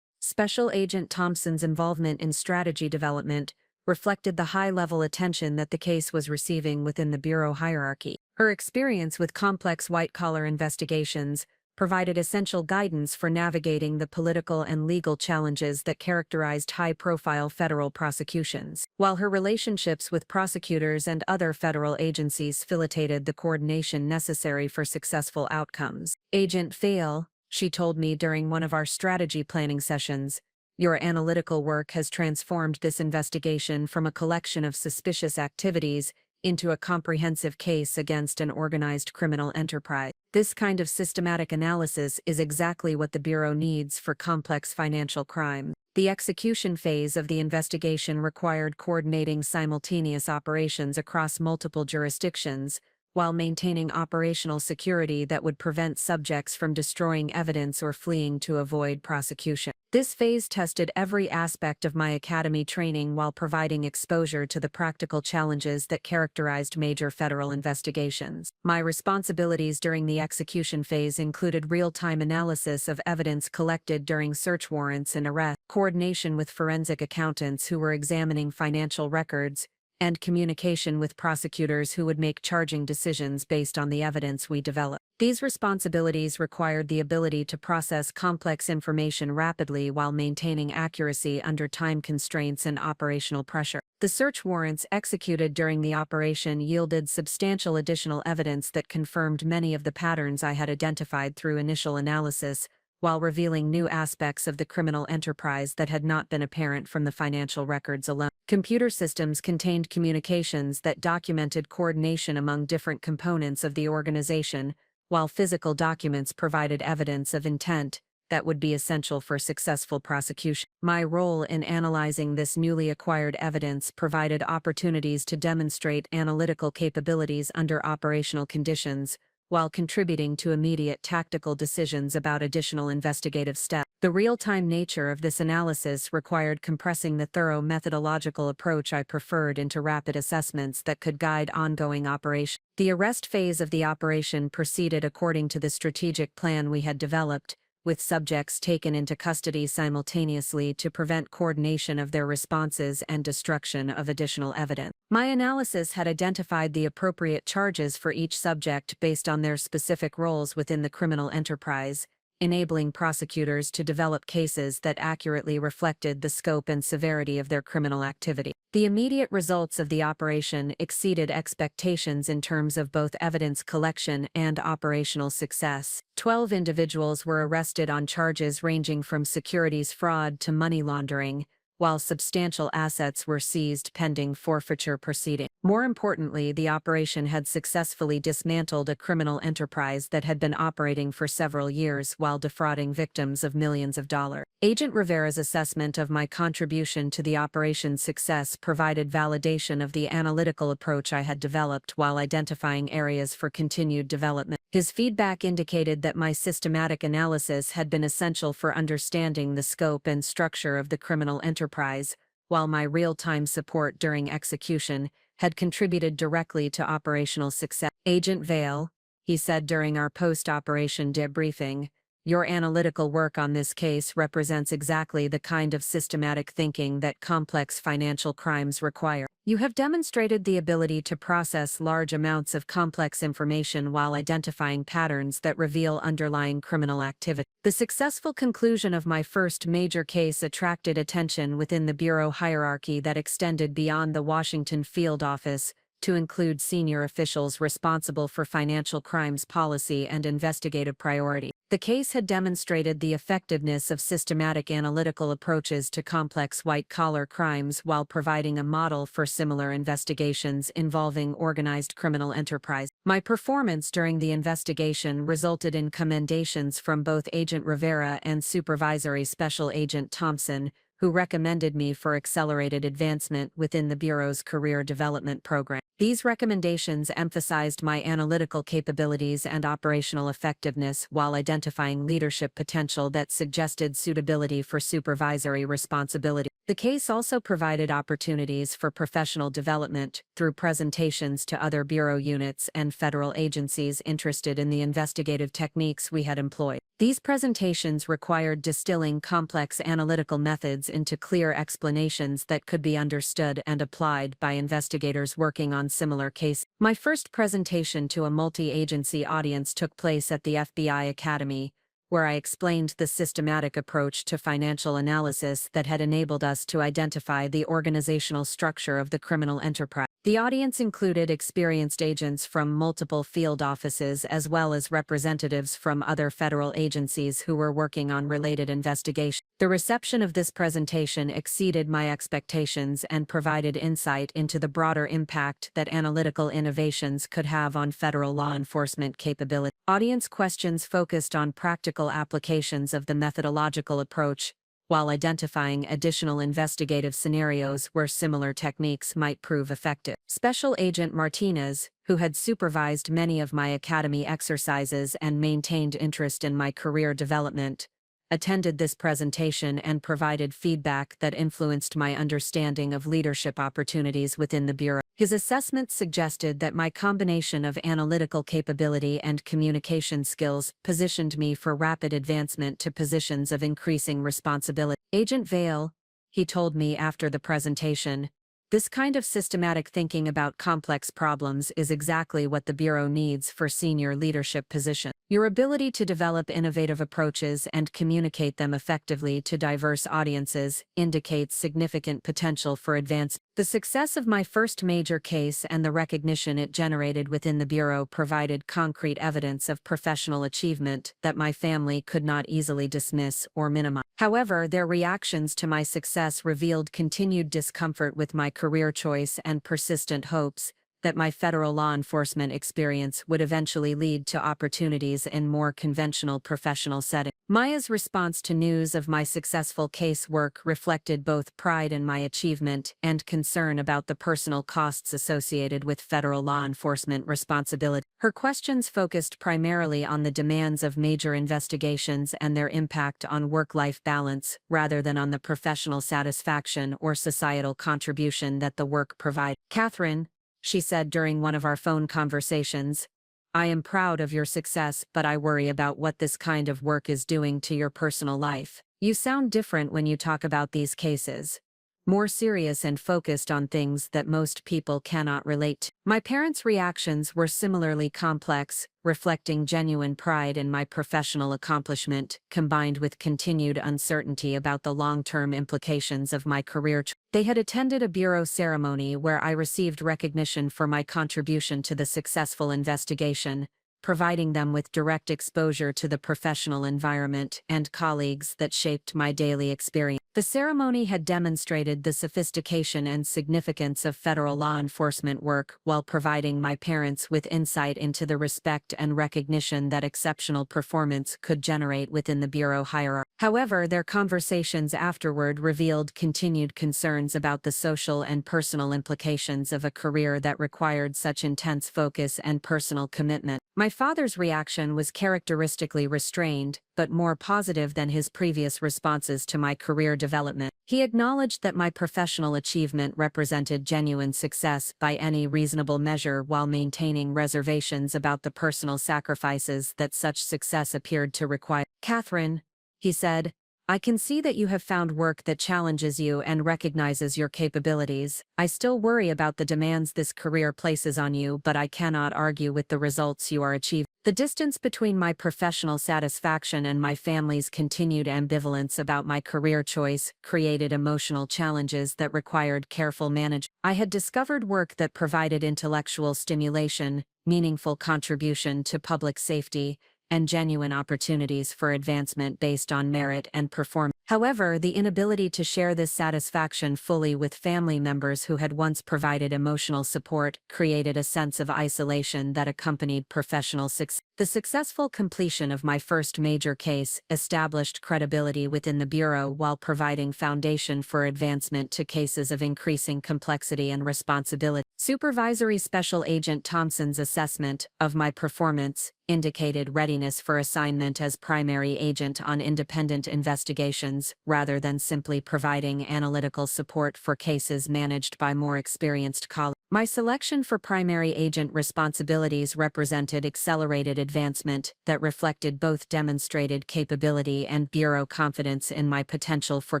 Special Agent Thompson's involvement in strategy development reflected the high-level attention that the case was receiving within the Bureau hierarchy. Her experience with complex white-collar investigations provided essential guidance for navigating the political and legal challenges that characterized high-profile federal prosecutions, while her relationships with prosecutors and other federal agencies facilitated the coordination necessary for successful outcomes. Agent Vale, she told me during one of our strategy planning sessions, your analytical work has transformed this investigation from a collection of suspicious activities into a comprehensive case against an organized criminal enterprise. This kind of systematic analysis is exactly what the Bureau needs for complex financial crime. The execution phase of the investigation required coordinating simultaneous operations across multiple jurisdictions, while maintaining operational security that would prevent subjects from destroying evidence or fleeing to avoid prosecution. This phase tested every aspect of my academy training while providing exposure to the practical challenges that characterized major federal investigations. My responsibilities during the execution phase included real-time analysis of evidence collected during search warrants and arrests, coordination with forensic accountants who were examining financial records, and communication with prosecutors who would make charging decisions based on the evidence we developed. These responsibilities required the ability to process complex information rapidly while maintaining accuracy under time constraints and operational pressure. The search warrants executed during the operation yielded substantial additional evidence that confirmed many of the patterns I had identified through initial analysis, while revealing new aspects of the criminal enterprise that had not been apparent from the financial records alone. Computer systems contained communications that documented coordination among different components of the organization, while physical documents provided evidence of intent that would be essential for successful prosecution. My role in analyzing this newly acquired evidence provided opportunities to demonstrate analytical capabilities under operational conditions, while contributing to immediate tactical decisions about additional investigative steps. The real-time nature of this analysis required compressing the thorough methodological approach I preferred into rapid assessments that could guide ongoing operations. The arrest phase of the operation proceeded according to the strategic plan we had developed, with subjects taken into custody simultaneously to prevent coordination of their responses and destruction of additional evidence. My analysis had identified the appropriate charges for each subject based on their specific roles within the criminal enterprise, enabling prosecutors to develop cases that accurately reflected the scope and severity of their criminal activity. The immediate results of the operation exceeded expectations in terms of both evidence collection and operational success. 12 individuals were arrested on charges ranging from securities fraud to money laundering, while substantial assets were seized pending forfeiture proceedings. More importantly, the operation had successfully dismantled a criminal enterprise that had been operating for several years while defrauding victims of millions of dollars. Agent Rivera's assessment of my contribution to the operation's success provided validation of the analytical approach I had developed while identifying areas for continued development. His feedback indicated that my systematic analysis had been essential for understanding the scope and structure of the criminal enterprise, while my real-time support during execution had contributed directly to operational success. Agent Vale, he said during our post-operation debriefing, your analytical work on this case represents exactly the kind of systematic thinking that complex financial crimes require. You have demonstrated the ability to process large amounts of complex information while identifying patterns that reveal underlying criminal activity. The successful conclusion of my first major case attracted attention within the Bureau hierarchy that extended beyond the Washington field office to include senior officials responsible for financial crimes policy and investigative priority. The case had demonstrated the effectiveness of systematic analytical approaches to complex white-collar crimes while providing a model for similar investigations involving organized criminal enterprise. My performance during the investigation resulted in commendations from both Agent Rivera and Supervisory Special Agent Thompson, who recommended me for accelerated advancement within the Bureau's career development program. These recommendations emphasized my analytical capabilities and operational effectiveness while identifying leadership potential that suggested suitability for supervisory responsibility. The case also provided opportunities for professional development through presentations to other Bureau units and federal agencies interested in the investigative techniques we had employed. These presentations required distilling complex analytical methods into clear explanations that could be understood and applied by investigators working on similar cases. My first presentation to a multi-agency audience took place at the FBI Academy, where I explained the systematic approach to financial analysis that had enabled us to identify the organizational structure of the criminal enterprise. The audience included experienced agents from multiple field offices as well as representatives from other federal agencies who were working on related investigations. The reception of this presentation exceeded my expectations and provided insight into the broader impact that analytical innovations could have on federal law enforcement capability. Audience questions focused on practical applications of the methodological approach, while identifying additional investigative scenarios where similar techniques might prove effective. Special Agent Martinez, who had supervised many of my academy exercises and maintained interest in my career development, attended this presentation and provided feedback that influenced my understanding of leadership opportunities within the Bureau. His assessment suggested that my combination of analytical capability and communication skills positioned me for rapid advancement to positions of increasing responsibility. Agent Vale, he told me after the presentation, this kind of systematic thinking about complex problems is exactly what the Bureau needs for senior leadership positions. Your ability to develop innovative approaches and communicate them effectively to diverse audiences indicates significant potential for advance. The success of my first major case and the recognition it generated within the Bureau provided concrete evidence of professional achievement that my family could not easily dismiss or minimize. However, their reactions to my success revealed continued discomfort with my career choice and persistent hopes that my federal law enforcement experience would eventually lead to opportunities in more conventional professional settings. Maya's response to news of my successful case work reflected both pride in my achievement and concern about the personal costs associated with federal law enforcement responsibility. Her questions focused primarily on the demands of major investigations and their impact on work-life balance, rather than on the professional satisfaction or societal contribution that the work provided. Catherine, she said during one of our phone conversations, I am proud of your success, but I worry about what this kind of work is doing to your personal life. You sound different when you talk about these cases. more serious and focused on things that most people cannot relate to. My parents' reactions were similarly complex, reflecting genuine pride in my professional accomplishment, combined with continued uncertainty about the long-term implications of my career. They had attended a bureau ceremony where I received recognition for my contribution to the successful investigation, providing them with direct exposure to the professional environment and colleagues that shaped my daily experience. The ceremony had demonstrated the sophistication and significance of federal law enforcement work while providing my parents with insight into the respect and recognition that exceptional performance could generate within the bureau hierarchy. However, their conversations afterward revealed continued concerns about the social and personal implications of a career that required such intense focus and personal commitment. My father's reaction was characteristically restrained, but more positive than his previous responses to my career development. He acknowledged that my professional achievement represented genuine success by any reasonable measure while maintaining reservations about the personal sacrifices that such success appeared to require. "Catherine," he said, "I can see that you have found work that challenges you and recognizes your capabilities. I still worry about the demands this career places on you, but I cannot argue with the results you are achieving." The distance between my professional satisfaction and my family's continued ambivalence about my career choice created emotional challenges that required careful management. I had discovered work that provided intellectual stimulation, meaningful contribution to public safety, and genuine opportunities for advancement based on merit and performance. However, the inability to share this satisfaction fully with family members who had once provided emotional support created a sense of isolation that accompanied professional success. The successful completion of my first major case established credibility within the Bureau while providing foundation for advancement to cases of increasing complexity and responsibility. Supervisory Special Agent Thompson's assessment of my performance indicated readiness for assignment as primary agent on independent investigations, rather than simply providing analytical support for cases managed by more experienced colleagues. My selection for primary agent responsibilities represented accelerated advancement that reflected both demonstrated capability and Bureau confidence in my potential for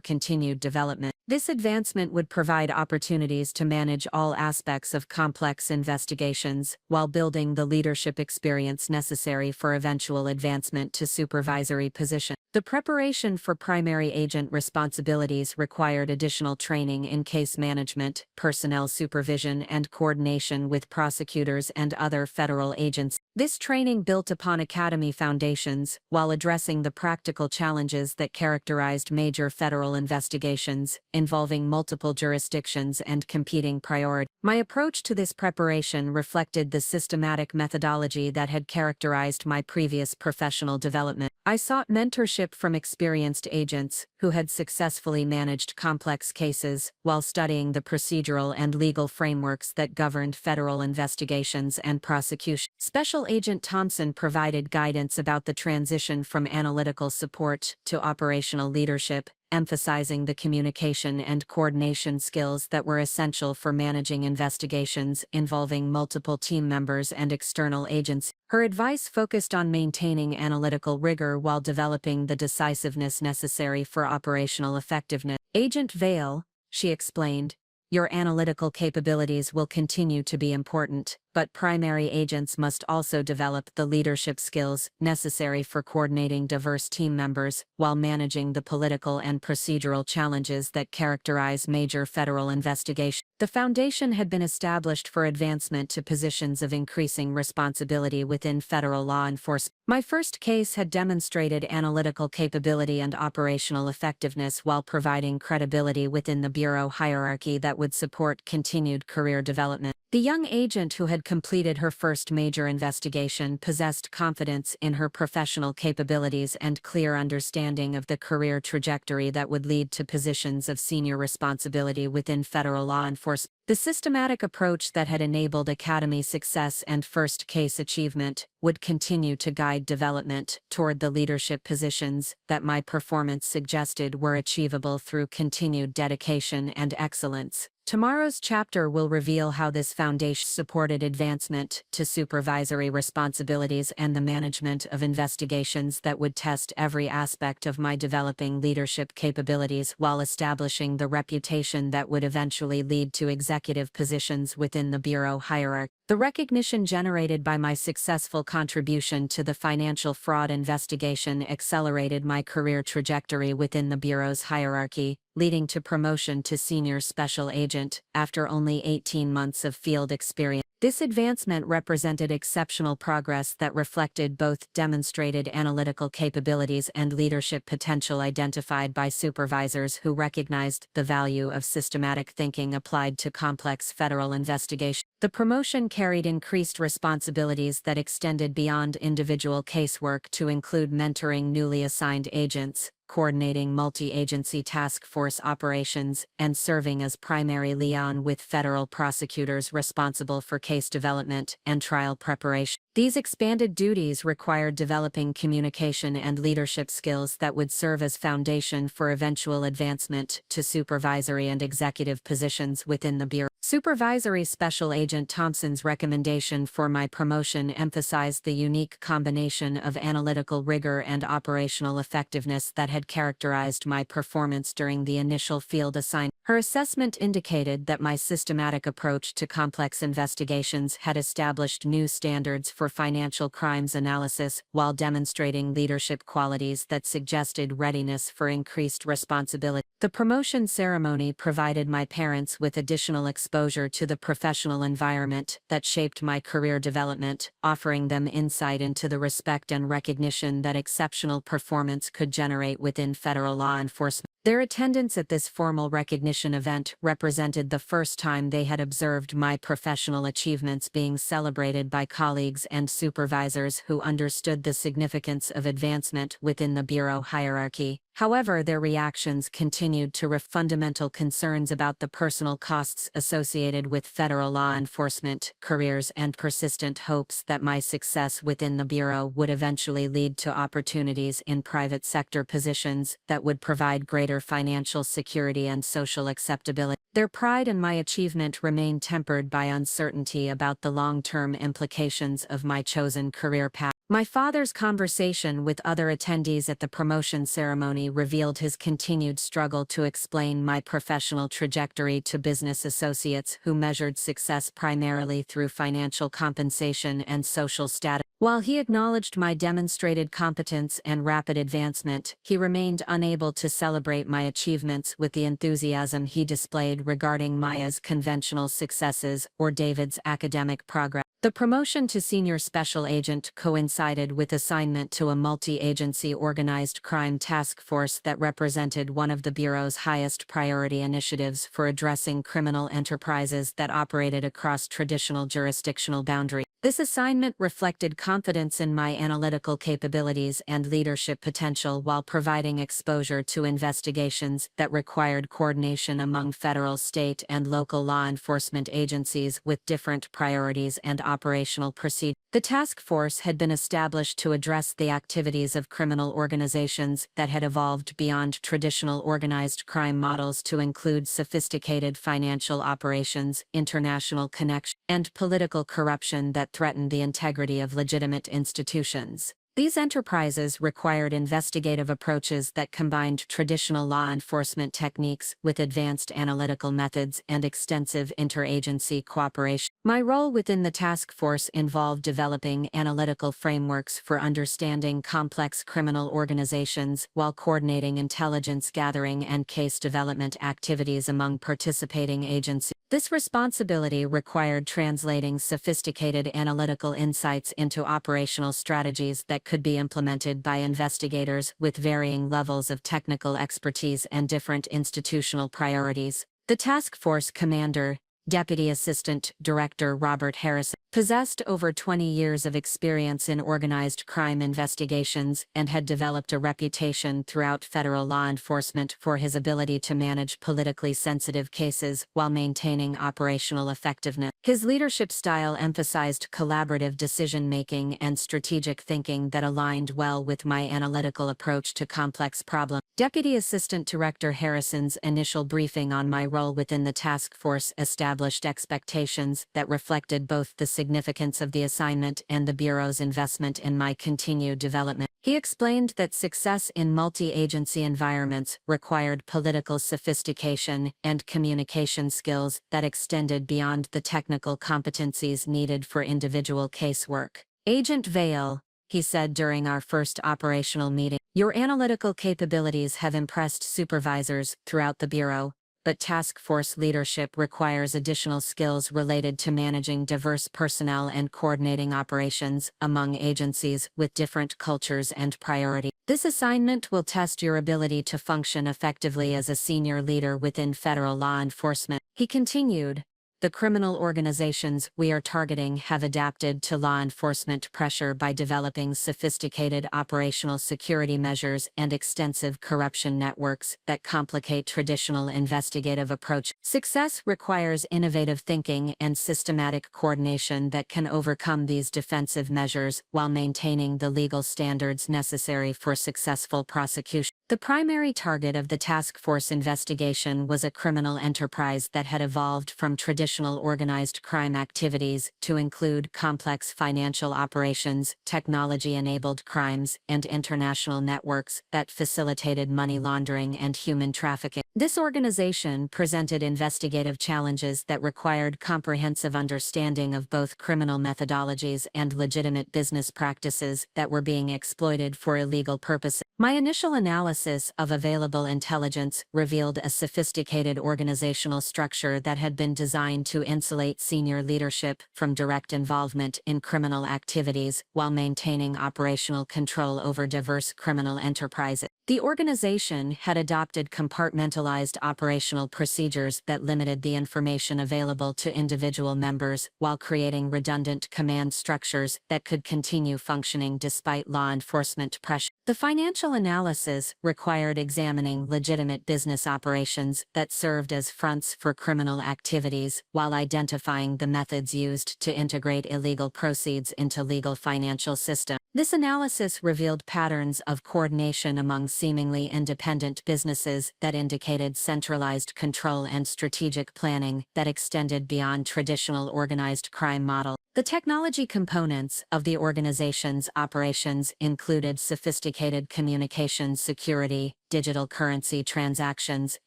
continued development. This advancement would provide opportunities to manage all aspects of complex investigations, while building the leadership experience necessary for eventual advancement to supervisory position. The preparation for primary agent responsibilities required additional training in case management, personnel supervision, and coordination with prosecutors and other federal agents. This training built upon academy foundations, while addressing the practical challenges that characterized major federal investigations, involving multiple jurisdictions and competing priorities. My approach to this preparation reflected the systematic methodology that had characterized my previous professional development. I sought mentorship from experienced agents who had successfully managed complex cases, while studying the procedural and legal frameworks that governed federal investigations and prosecution. Special Agent Thompson provided guidance about the transition from analytical support to operational leadership, emphasizing the communication and coordination skills that were essential for managing investigations involving multiple team members and external agents. Her advice focused on maintaining analytical rigor while developing the decisiveness necessary for operational effectiveness. "Agent Vale," she explained, "your analytical capabilities will continue to be important, but primary agents must also develop the leadership skills necessary for coordinating diverse team members while managing the political and procedural challenges that characterize major federal investigations." The foundation had been established for advancement to positions of increasing responsibility within federal law enforcement. My first case had demonstrated analytical capability and operational effectiveness while providing credibility within the Bureau hierarchy that would support continued career development. The young agent who had completed her first major investigation possessed confidence in her professional capabilities and clear understanding of the career trajectory that would lead to positions of senior responsibility within federal law enforcement. The systematic approach that had enabled academy success and first case achievement would continue to guide development toward the leadership positions that my performance suggested were achievable through continued dedication and excellence. Tomorrow's chapter will reveal how this foundation supported advancement to supervisory responsibilities and the management of investigations that would test every aspect of my developing leadership capabilities while establishing the reputation that would eventually lead to executive positions within the Bureau hierarchy. The recognition generated by my successful contribution to the financial fraud investigation accelerated my career trajectory within the Bureau's hierarchy, leading to promotion to Senior Special Agent after only 18 months of field experience. This advancement represented exceptional progress that reflected both demonstrated analytical capabilities and leadership potential identified by supervisors who recognized the value of systematic thinking applied to complex federal investigations. The promotion carried increased responsibilities that extended beyond individual casework to include mentoring newly assigned agents, coordinating multi-agency task force operations, and serving as primary liaison with federal prosecutors responsible for case development and trial preparation. These expanded duties required developing communication and leadership skills that would serve as foundation for eventual advancement to supervisory and executive positions within the Bureau. Supervisory Special Agent Thompson's recommendation for my promotion emphasized the unique combination of analytical rigor and operational effectiveness that had characterized my performance during the initial field assignment. Her assessment indicated that my systematic approach to complex investigations had established new standards for financial crimes analysis while demonstrating leadership qualities that suggested readiness for increased responsibility. The promotion ceremony provided my parents with additional exposure to the professional environment that shaped my career development, offering them insight into the respect and recognition that exceptional performance could generate within federal law enforcement. Their attendance at this formal recognition event represented the first time they had observed my professional achievements being celebrated by colleagues and supervisors who understood the significance of advancement within the Bureau hierarchy. However, their reactions continued to reflect fundamental concerns about the personal costs associated with federal law enforcement careers and persistent hopes that my success within the Bureau would eventually lead to opportunities in private sector positions that would provide greater financial security and social acceptability. Their pride in my achievement remained tempered by uncertainty about the long-term implications of my chosen career path. My father's conversation with other attendees at the promotion ceremony revealed his continued struggle to explain my professional trajectory to business associates who measured success primarily through financial compensation and social status. While he acknowledged my demonstrated competence and rapid advancement, he remained unable to celebrate my achievements with the enthusiasm he displayed regarding Maya's conventional successes or David's academic progress. The promotion to Senior Special Agent coincided with assignment to a multi-agency organized crime task force that represented one of the Bureau's highest priority initiatives for addressing criminal enterprises that operated across traditional jurisdictional boundaries. This assignment reflected confidence in my analytical capabilities and leadership potential while providing exposure to investigations that required coordination among federal, state, and local law enforcement agencies with different priorities and operational procedures. The task force had been established to address the activities of criminal organizations that had evolved beyond traditional organized crime models to include sophisticated financial operations, international connections, and political corruption that threatened the integrity of legitimate institutions. These enterprises required investigative approaches that combined traditional law enforcement techniques with advanced analytical methods and extensive interagency cooperation. My role within the task force involved developing analytical frameworks for understanding complex criminal organizations while coordinating intelligence gathering and case development activities among participating agencies. This responsibility required translating sophisticated analytical insights into operational strategies that could be implemented by investigators with varying levels of technical expertise and different institutional priorities. The task force commander, Deputy Assistant Director Robert Harrison, possessed over 20 years of experience in organized crime investigations and had developed a reputation throughout federal law enforcement for his ability to manage politically sensitive cases while maintaining operational effectiveness. His leadership style emphasized collaborative decision-making and strategic thinking that aligned well with my analytical approach to complex problems. Deputy Assistant Director Harrison's initial briefing on my role within the task force established expectations that reflected both the significance of the assignment and the Bureau's investment in my continued development. He explained that success in multi-agency environments required political sophistication and communication skills that extended beyond the technical competencies needed for individual casework. "Agent Vale," he said during our first operational meeting, "your analytical capabilities have impressed supervisors throughout the Bureau, but task force leadership requires additional skills related to managing diverse personnel and coordinating operations among agencies with different cultures and priorities. This assignment will test your ability to function effectively as a senior leader within federal law enforcement." He continued, "The criminal organizations we are targeting have adapted to law enforcement pressure by developing sophisticated operational security measures and extensive corruption networks that complicate traditional investigative approach. Success requires innovative thinking and systematic coordination that can overcome these defensive measures while maintaining the legal standards necessary for successful prosecution." The primary target of the task force investigation was a criminal enterprise that had evolved from traditional organized crime activities to include complex financial operations, technology-enabled crimes, and international networks that facilitated money laundering and human trafficking. This organization presented investigative challenges that required comprehensive understanding of both criminal methodologies and legitimate business practices that were being exploited for illegal purposes. My initial analysis of available intelligence revealed a sophisticated organizational structure that had been designed to insulate senior leadership from direct involvement in criminal activities while maintaining operational control over diverse criminal enterprises. The organization had adopted compartmentalized operational procedures that limited the information available to individual members while creating redundant command structures that could continue functioning despite law enforcement pressure. The financial analysis required examining legitimate business operations that served as fronts for criminal activities while identifying the methods used to integrate illegal proceeds into legal financial systems. This analysis revealed patterns of coordination among seemingly independent businesses that indicated centralized control and strategic planning that extended beyond traditional organized crime models. The technology components of the organization's operations included sophisticated communication security, digital currency transactions,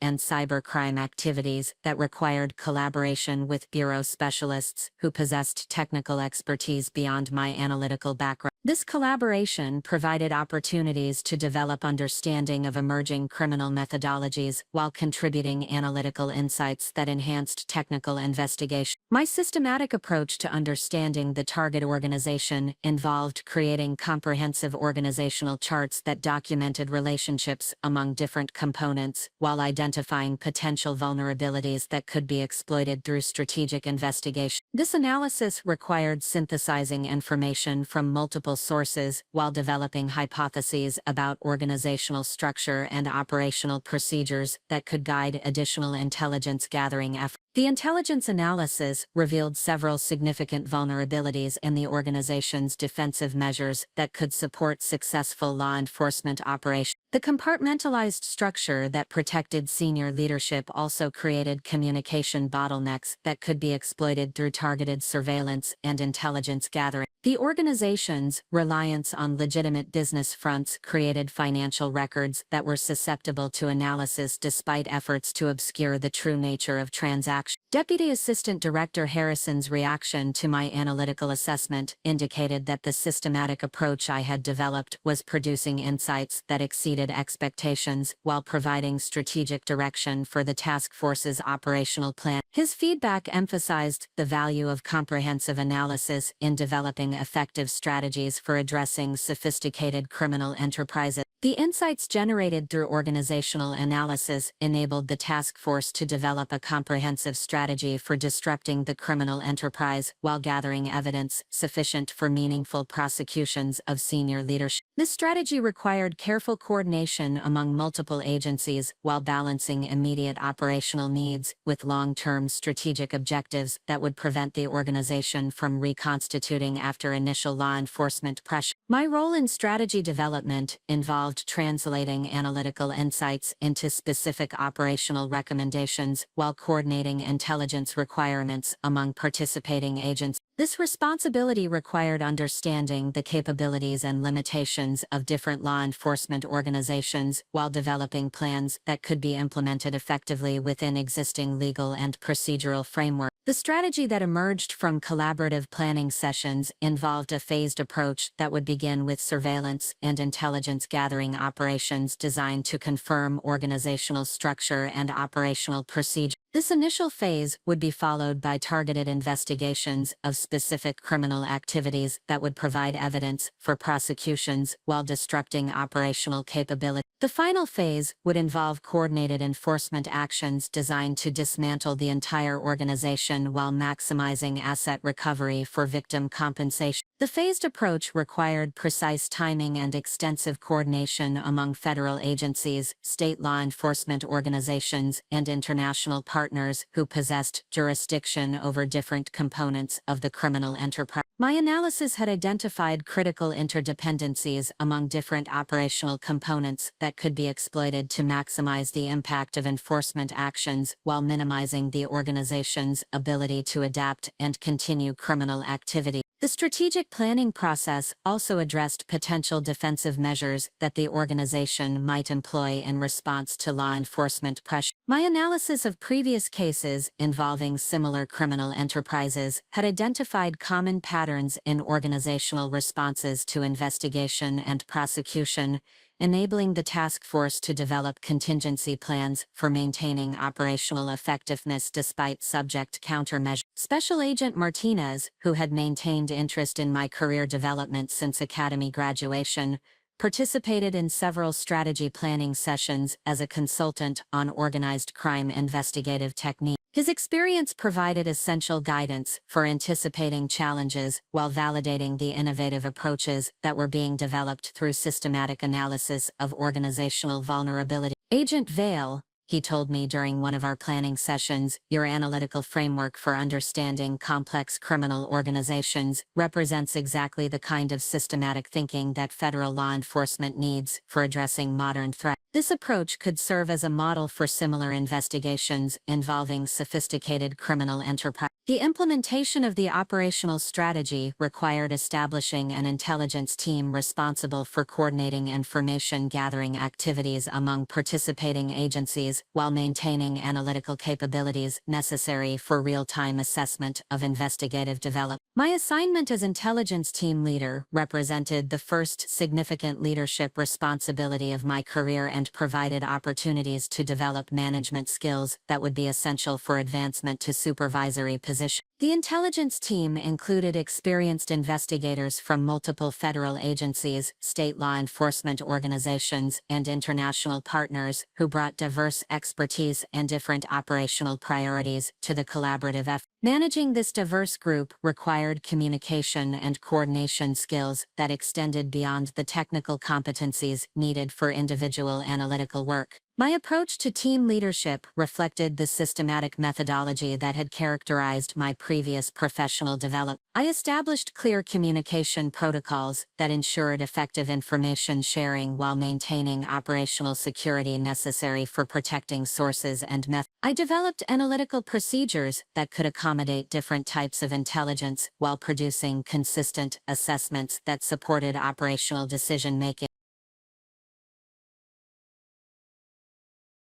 and cybercrime activities that required collaboration with Bureau specialists who possessed technical expertise beyond my analytical background. This collaboration provided opportunities to develop understanding of emerging criminal methodologies while contributing analytical insights that enhanced technical investigation. My systematic approach to understanding the target organization involved creating comprehensive organizational charts that documented relationships among different components while identifying potential vulnerabilities that could be exploited through strategic investigation. This analysis required synthesizing information from multiple sources while developing hypotheses about organizational structure and operational procedures that could guide additional intelligence gathering efforts. The intelligence analysis revealed several significant vulnerabilities in the organization's defensive measures that could support successful law enforcement operations. The compartmentalized structure that protected senior leadership also created communication bottlenecks that could be exploited through targeted surveillance and intelligence gathering. The organization's reliance on legitimate business fronts created financial records that were susceptible to analysis despite efforts to obscure the true nature of transactions. Deputy Assistant Director Harrison's reaction to my analytical assessment indicated that the systematic approach I had developed was producing insights that exceeded expectations while providing strategic direction for the task force's operational plan. His feedback emphasized the value of comprehensive analysis in developing effective strategies for addressing sophisticated criminal enterprises. The insights generated through organizational analysis enabled the task force to develop a comprehensive strategy for disrupting the criminal enterprise while gathering evidence sufficient for meaningful prosecutions of senior leadership. This strategy required careful coordination among multiple agencies while balancing immediate operational needs with long-term strategic objectives that would prevent the organization from reconstituting after initial law enforcement pressure. My role in strategy development involved translating analytical insights into specific operational recommendations while coordinating intelligence requirements among participating agents. This responsibility required understanding the capabilities and limitations of different law enforcement organizations while developing plans that could be implemented effectively within existing legal and procedural frameworks. The strategy that emerged from collaborative planning sessions involved a phased approach that would begin with surveillance and intelligence gathering operations designed to confirm organizational structure and operational procedure. This initial phase would be followed by targeted investigations of specific criminal activities that would provide evidence for prosecutions while disrupting operational capability. The final phase would involve coordinated enforcement actions designed to dismantle the entire organization while maximizing asset recovery for victim compensation. The phased approach required precise timing and extensive coordination among federal agencies, state law enforcement organizations, and international partners who possessed jurisdiction over different components of the criminal enterprise. My analysis had identified critical interdependencies among different operational components that could be exploited to maximize the impact of enforcement actions while minimizing the organization's ability to adapt and continue criminal activity. The strategic planning process also addressed potential defensive measures that the organization might employ in response to law enforcement pressure. My analysis of previous cases involving similar criminal enterprises had identified common patterns in organizational responses to investigation and prosecution, enabling the task force to develop contingency plans for maintaining operational effectiveness despite subject countermeasures. Special Agent Martinez, who had maintained interest in my career development since academy graduation, participated in several strategy planning sessions as a consultant on organized crime investigative techniques. His experience provided essential guidance for anticipating challenges while validating the innovative approaches that were being developed through systematic analysis of organizational vulnerability. Agent Vale, he told me during one of our planning sessions, your analytical framework for understanding complex criminal organizations represents exactly the kind of systematic thinking that federal law enforcement needs for addressing modern threats. This approach could serve as a model for similar investigations involving sophisticated criminal enterprise. The implementation of the operational strategy required establishing an intelligence team responsible for coordinating information gathering activities among participating agencies while maintaining analytical capabilities necessary for real-time assessment of investigative development. My assignment as intelligence team leader represented the first significant leadership responsibility of my career and provided opportunities to develop management skills that would be essential for advancement to supervisory positions. The intelligence team included experienced investigators from multiple federal agencies, state law enforcement organizations, and international partners who brought diverse expertise and different operational priorities to the collaborative effort. Managing this diverse group required communication and coordination skills that extended beyond the technical competencies needed for individual analytical work. My approach to team leadership reflected the systematic methodology that had characterized my previous professional development. I established clear communication protocols that ensured effective information sharing while maintaining operational security necessary for protecting sources and methods. I developed analytical procedures that could accommodate different types of intelligence while producing consistent assessments that supported operational decision-making.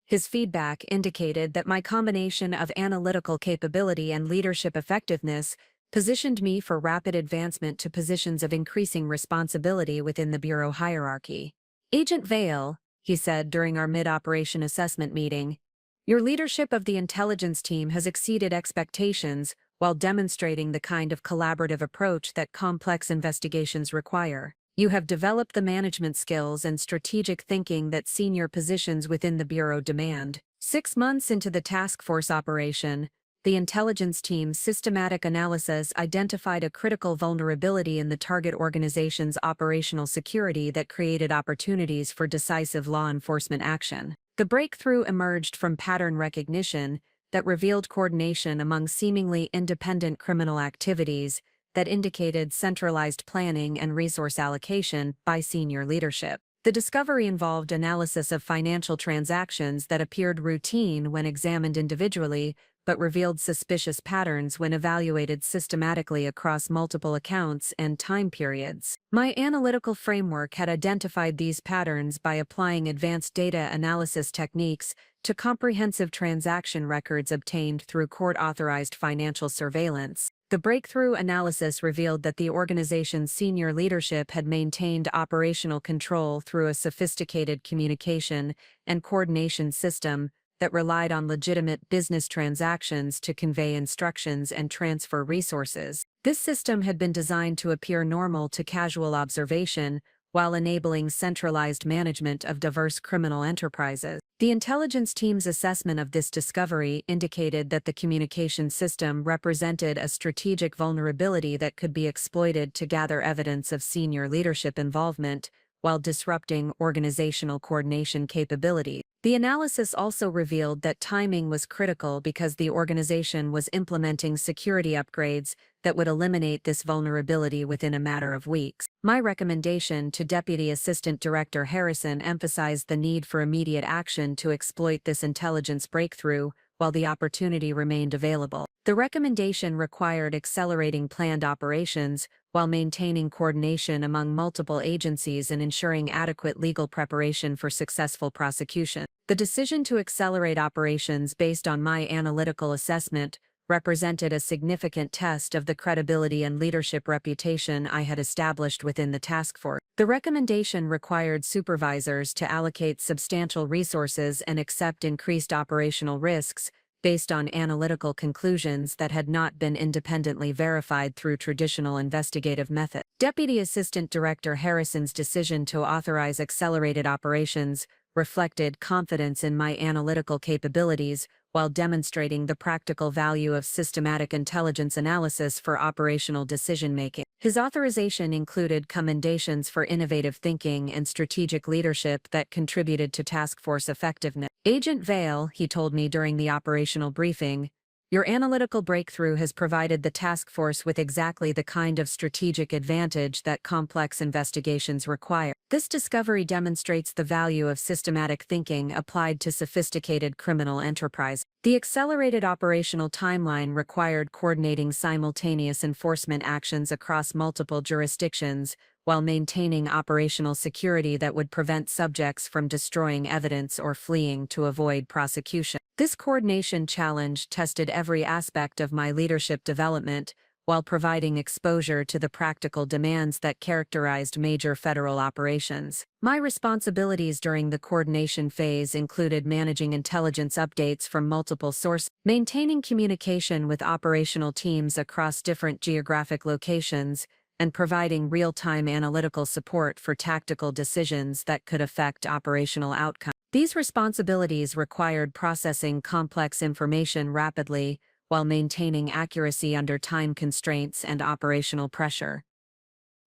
His feedback indicated that my combination of analytical capability and leadership effectiveness positioned me for rapid advancement to positions of increasing responsibility within the Bureau hierarchy. Agent Vale, he said during our mid-operation assessment meeting, your leadership of the intelligence team has exceeded expectations while demonstrating the kind of collaborative approach that complex investigations require. You have developed the management skills and strategic thinking that senior positions within the Bureau demand. 6 months into the task force operation, the intelligence team's systematic analysis identified a critical vulnerability in the target organization's operational security that created opportunities for decisive law enforcement action. The breakthrough emerged from pattern recognition that revealed coordination among seemingly independent criminal activities that indicated centralized planning and resource allocation by senior leadership. The discovery involved analysis of financial transactions that appeared routine when examined individually, but revealed suspicious patterns when evaluated systematically across multiple accounts and time periods. My analytical framework had identified these patterns by applying advanced data analysis techniques to comprehensive transaction records obtained through court-authorized financial surveillance. The breakthrough analysis revealed that the organization's senior leadership had maintained operational control through a sophisticated communication and coordination system that relied on legitimate business transactions to convey instructions and transfer resources. This system had been designed to appear normal to casual observation while enabling centralized management of diverse criminal enterprises. The intelligence team's assessment of this discovery indicated that the communication system represented a strategic vulnerability that could be exploited to gather evidence of senior leadership involvement while disrupting organizational coordination capabilities. The analysis also revealed that timing was critical because the organization was implementing security upgrades that would eliminate this vulnerability within a matter of weeks. My recommendation to Deputy Assistant Director Harrison emphasized the need for immediate action to exploit this intelligence breakthrough while the opportunity remained available. The recommendation required accelerating planned operations while maintaining coordination among multiple agencies and ensuring adequate legal preparation for successful prosecution. The decision to accelerate operations based on my analytical assessment represented a significant test of the credibility and leadership reputation I had established within the task force. The recommendation required supervisors to allocate substantial resources and accept increased operational risks based on analytical conclusions that had not been independently verified through traditional investigative methods. Deputy Assistant Director Harrison's decision to authorize accelerated operations reflected confidence in my analytical capabilities while demonstrating the practical value of systematic intelligence analysis for operational decision-making. His authorization included commendations for innovative thinking and strategic leadership that contributed to task force effectiveness. Agent Vale, he told me during the operational briefing, "Your analytical breakthrough has provided the task force with exactly the kind of strategic advantage that complex investigations require. This discovery demonstrates the value of systematic thinking applied to sophisticated criminal enterprise." The accelerated operational timeline required coordinating simultaneous enforcement actions across multiple jurisdictions while maintaining operational security that would prevent subjects from destroying evidence or fleeing to avoid prosecution. This coordination challenge tested every aspect of my leadership development while providing exposure to the practical demands that characterized major federal operations. My responsibilities during the coordination phase included managing intelligence updates from multiple sources, maintaining communication with operational teams across different geographic locations, and providing real-time analytical support for tactical decisions that could affect operational outcomes. These responsibilities required processing complex information rapidly while maintaining accuracy under time constraints and operational pressure.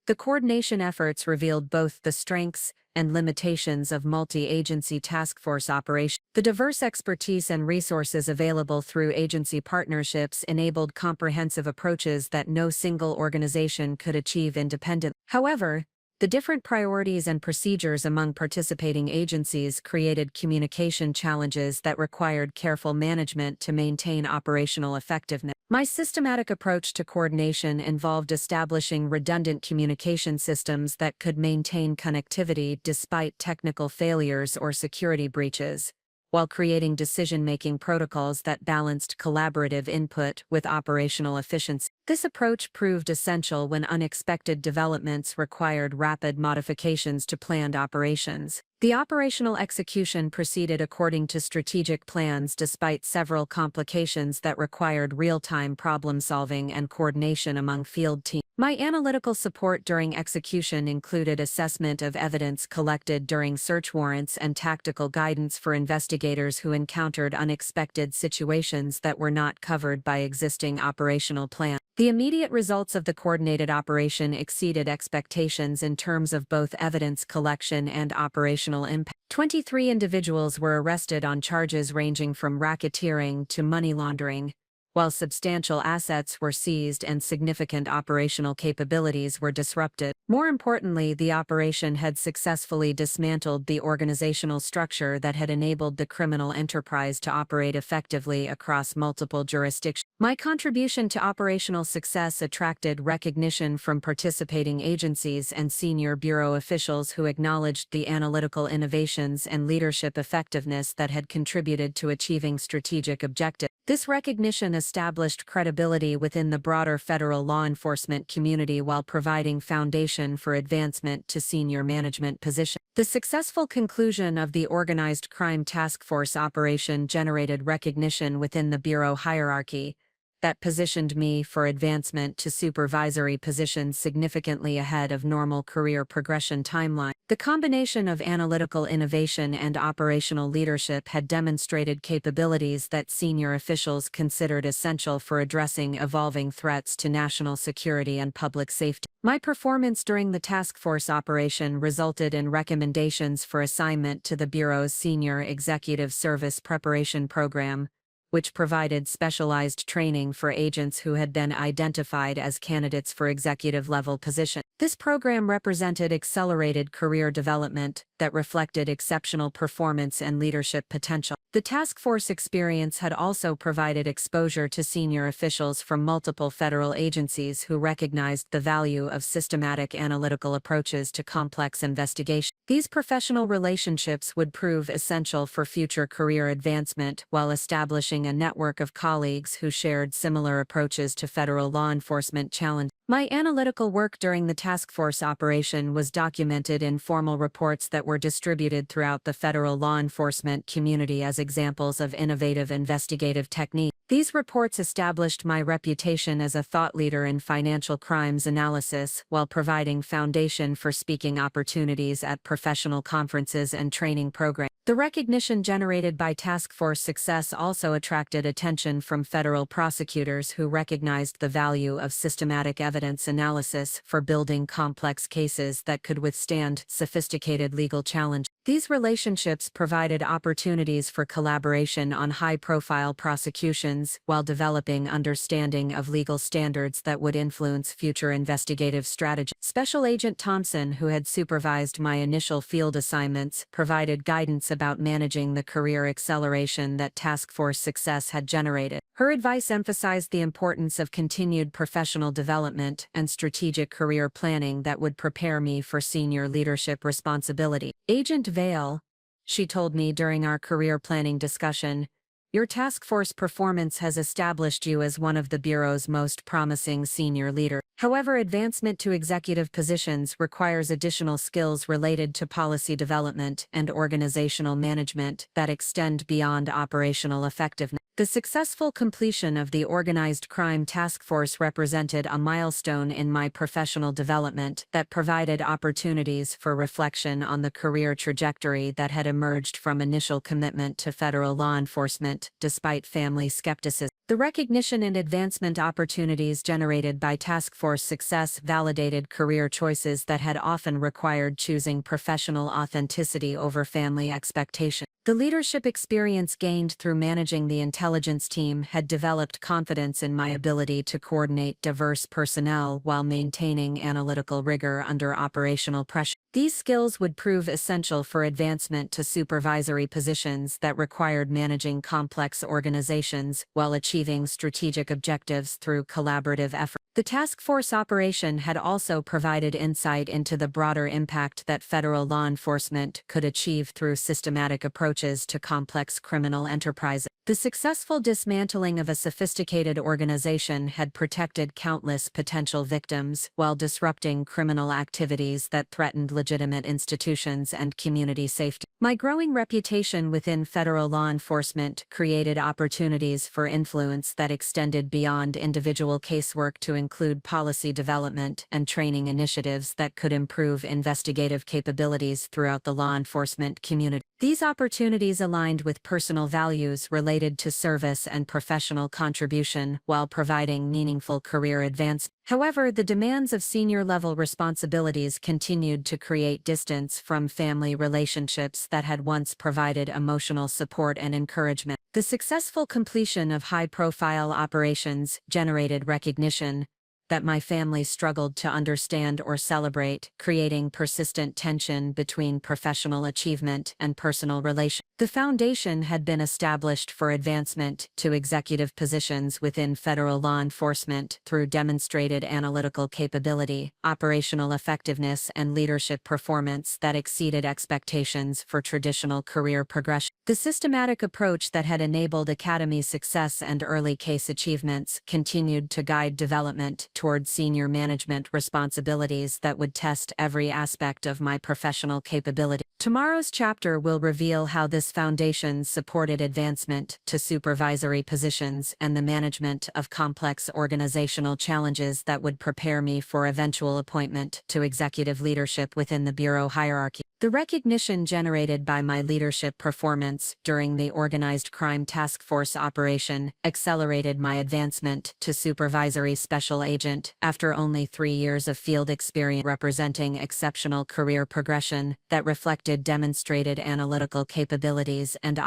The coordination efforts revealed both the strengths and limitations of multi-agency task force operations. The diverse expertise and resources available through agency partnerships enabled comprehensive approaches that no single organization could achieve independently. However, the different priorities and procedures among participating agencies created communication challenges that required careful management to maintain operational effectiveness. My systematic approach to coordination involved establishing redundant communication systems that could maintain connectivity despite technical failures or security breaches, while creating decision-making protocols that balanced collaborative input with operational efficiency. This approach proved essential when unexpected developments required rapid modifications to planned operations. The operational execution proceeded according to strategic plans despite several complications that required real-time problem-solving and coordination among field teams. My analytical support during execution included assessment of evidence collected during search warrants and tactical guidance for investigators who encountered unexpected situations that were not covered by existing operational plans. The immediate results of the coordinated operation exceeded expectations in terms of both evidence collection and operational impact. 23 individuals were arrested on charges ranging from racketeering to money laundering, while substantial assets were seized and significant operational capabilities were disrupted. More importantly, the operation had successfully dismantled the organizational structure that had enabled the criminal enterprise to operate effectively across multiple jurisdictions. My contribution to operational success attracted recognition from participating agencies and senior bureau officials who acknowledged the analytical innovations and leadership effectiveness that had contributed to achieving strategic objectives. This recognition established credibility within the broader federal law enforcement community while providing foundation for advancement to senior management positions. The successful conclusion of the Organized Crime Task Force operation generated recognition within the Bureau hierarchy that positioned me for advancement to supervisory positions significantly ahead of normal career progression timeline. The combination of analytical innovation and operational leadership had demonstrated capabilities that senior officials considered essential for addressing evolving threats to national security and public safety. My performance during the task force operation resulted in recommendations for assignment to the Bureau's Senior Executive Service Preparation Program, which provided specialized training for agents who had been identified as candidates for executive-level positions. This program represented accelerated career development that reflected exceptional performance and leadership potential. The task force experience had also provided exposure to senior officials from multiple federal agencies who recognized the value of systematic analytical approaches to complex investigation. These professional relationships would prove essential for future career advancement while establishing a network of colleagues who shared similar approaches to federal law enforcement challenges. My analytical work during the task force operation was documented in formal reports that were distributed throughout the federal law enforcement community as examples of innovative investigative techniques. These reports established my reputation as a thought leader in financial crimes analysis while providing foundation for speaking opportunities at professional conferences and training programs. The recognition generated by task force success also attracted attention from federal prosecutors who recognized the value of systematic evidence analysis for building complex cases that could withstand sophisticated legal challenges. These relationships provided opportunities for collaboration on high-profile prosecutions while developing understanding of legal standards that would influence future investigative strategy. Special Agent Thompson, who had supervised my initial field assignments, provided guidance about managing the career acceleration that task force success had generated. Her advice emphasized the importance of continued professional development and strategic career planning that would prepare me for senior leadership responsibility. Agent Vale, she told me during our career planning discussion, your task force performance has established you as one of the Bureau's most promising senior leaders. However, advancement to executive positions requires additional skills related to policy development and organizational management that extend beyond operational effectiveness. The successful completion of the Organized Crime Task Force represented a milestone in my professional development that provided opportunities for reflection on the career trajectory that had emerged from initial commitment to federal law enforcement, despite family skepticism. The recognition and advancement opportunities generated by task force success validated career choices that had often required choosing professional authenticity over family expectations. The leadership experience gained through managing the intelligence team had developed confidence in my ability to coordinate diverse personnel while maintaining analytical rigor under operational pressure. These skills would prove essential for advancement to supervisory positions that required managing complex organizations while achieving strategic objectives through collaborative effort. The task force operation had also provided insight into the broader impact that federal law enforcement could achieve through systematic approaches to complex criminal enterprises. The successful dismantling of a sophisticated organization had protected countless potential victims while disrupting criminal activities that threatened legitimate institutions and community safety. My growing reputation within federal law enforcement created opportunities for influence that extended beyond individual casework to include policy development and training initiatives that could improve investigative capabilities throughout the law enforcement community. These opportunities aligned with personal values related to service and professional contribution while providing meaningful career advancement. However, the demands of senior-level responsibilities continued to create distance from family relationships that had once provided emotional support and encouragement. The successful completion of high-profile operations generated recognition that my family struggled to understand or celebrate, creating persistent tension between professional achievement and personal relations. The foundation had been established for advancement to executive positions within federal law enforcement through demonstrated analytical capability, operational effectiveness, and leadership performance that exceeded expectations for traditional career progression. The systematic approach that had enabled academy success and early case achievements continued to guide development toward senior management responsibilities that would test every aspect of my professional capability. Tomorrow's chapter will reveal how this foundation supported advancement to supervisory positions and the management of complex organizational challenges that would prepare me for eventual appointment to executive leadership within the Bureau hierarchy. The recognition generated by my leadership performance during the Organized Crime Task Force operation accelerated my advancement to supervisory special agent after only 3 years of field experience, representing exceptional career progression that reflected demonstrated analytical capabilities and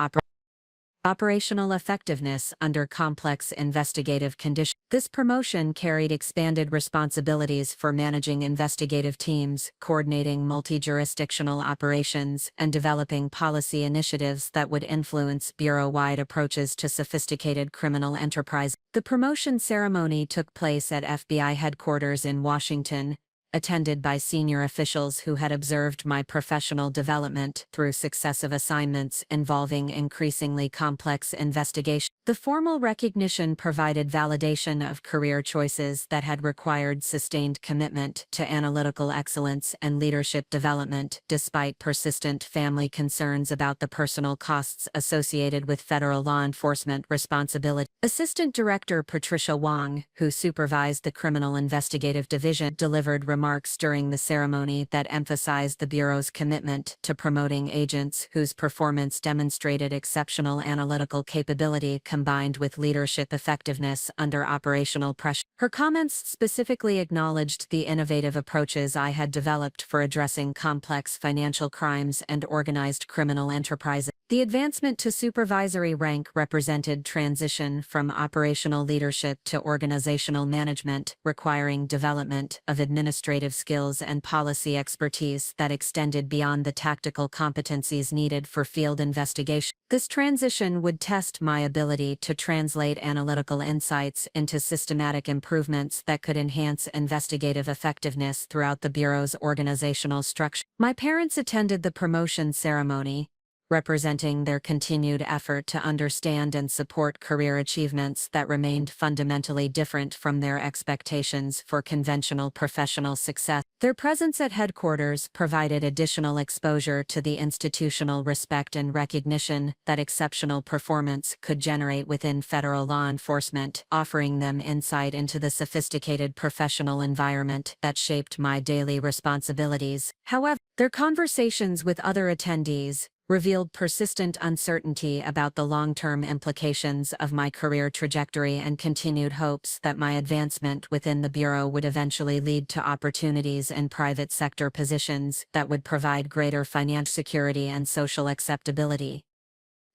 operational effectiveness under complex investigative conditions. This promotion carried expanded responsibilities for managing investigative teams, coordinating multi-jurisdictional operations, and developing policy initiatives that would influence bureau-wide approaches to sophisticated criminal enterprise. The promotion ceremony took place at FBI headquarters in Washington, attended by senior officials who had observed my professional development through successive assignments involving increasingly complex investigations. The formal recognition provided validation of career choices that had required sustained commitment to analytical excellence and leadership development, despite persistent family concerns about the personal costs associated with federal law enforcement responsibility. Assistant Director Patricia Wong, who supervised the Criminal Investigative Division, delivered remarks during the ceremony that emphasized the Bureau's commitment to promoting agents whose performance demonstrated exceptional analytical capability combined with leadership effectiveness under operational pressure. Her comments specifically acknowledged the innovative approaches I had developed for addressing complex financial crimes and organized criminal enterprises. The advancement to supervisory rank represented transition from operational leadership to organizational management, requiring development of administrative skills and policy expertise that extended beyond the tactical competencies needed for field investigation. This transition would test my ability to translate analytical insights into systematic improvements that could enhance investigative effectiveness throughout the Bureau's organizational structure. My parents attended the promotion ceremony, representing their continued effort to understand and support career achievements that remained fundamentally different from their expectations for conventional professional success. Their presence at headquarters provided additional exposure to the institutional respect and recognition that exceptional performance could generate within federal law enforcement, offering them insight into the sophisticated professional environment that shaped my daily responsibilities. However, their conversations with other attendees revealed persistent uncertainty about the long-term implications of my career trajectory and continued hopes that my advancement within the Bureau would eventually lead to opportunities in private sector positions that would provide greater financial security and social acceptability.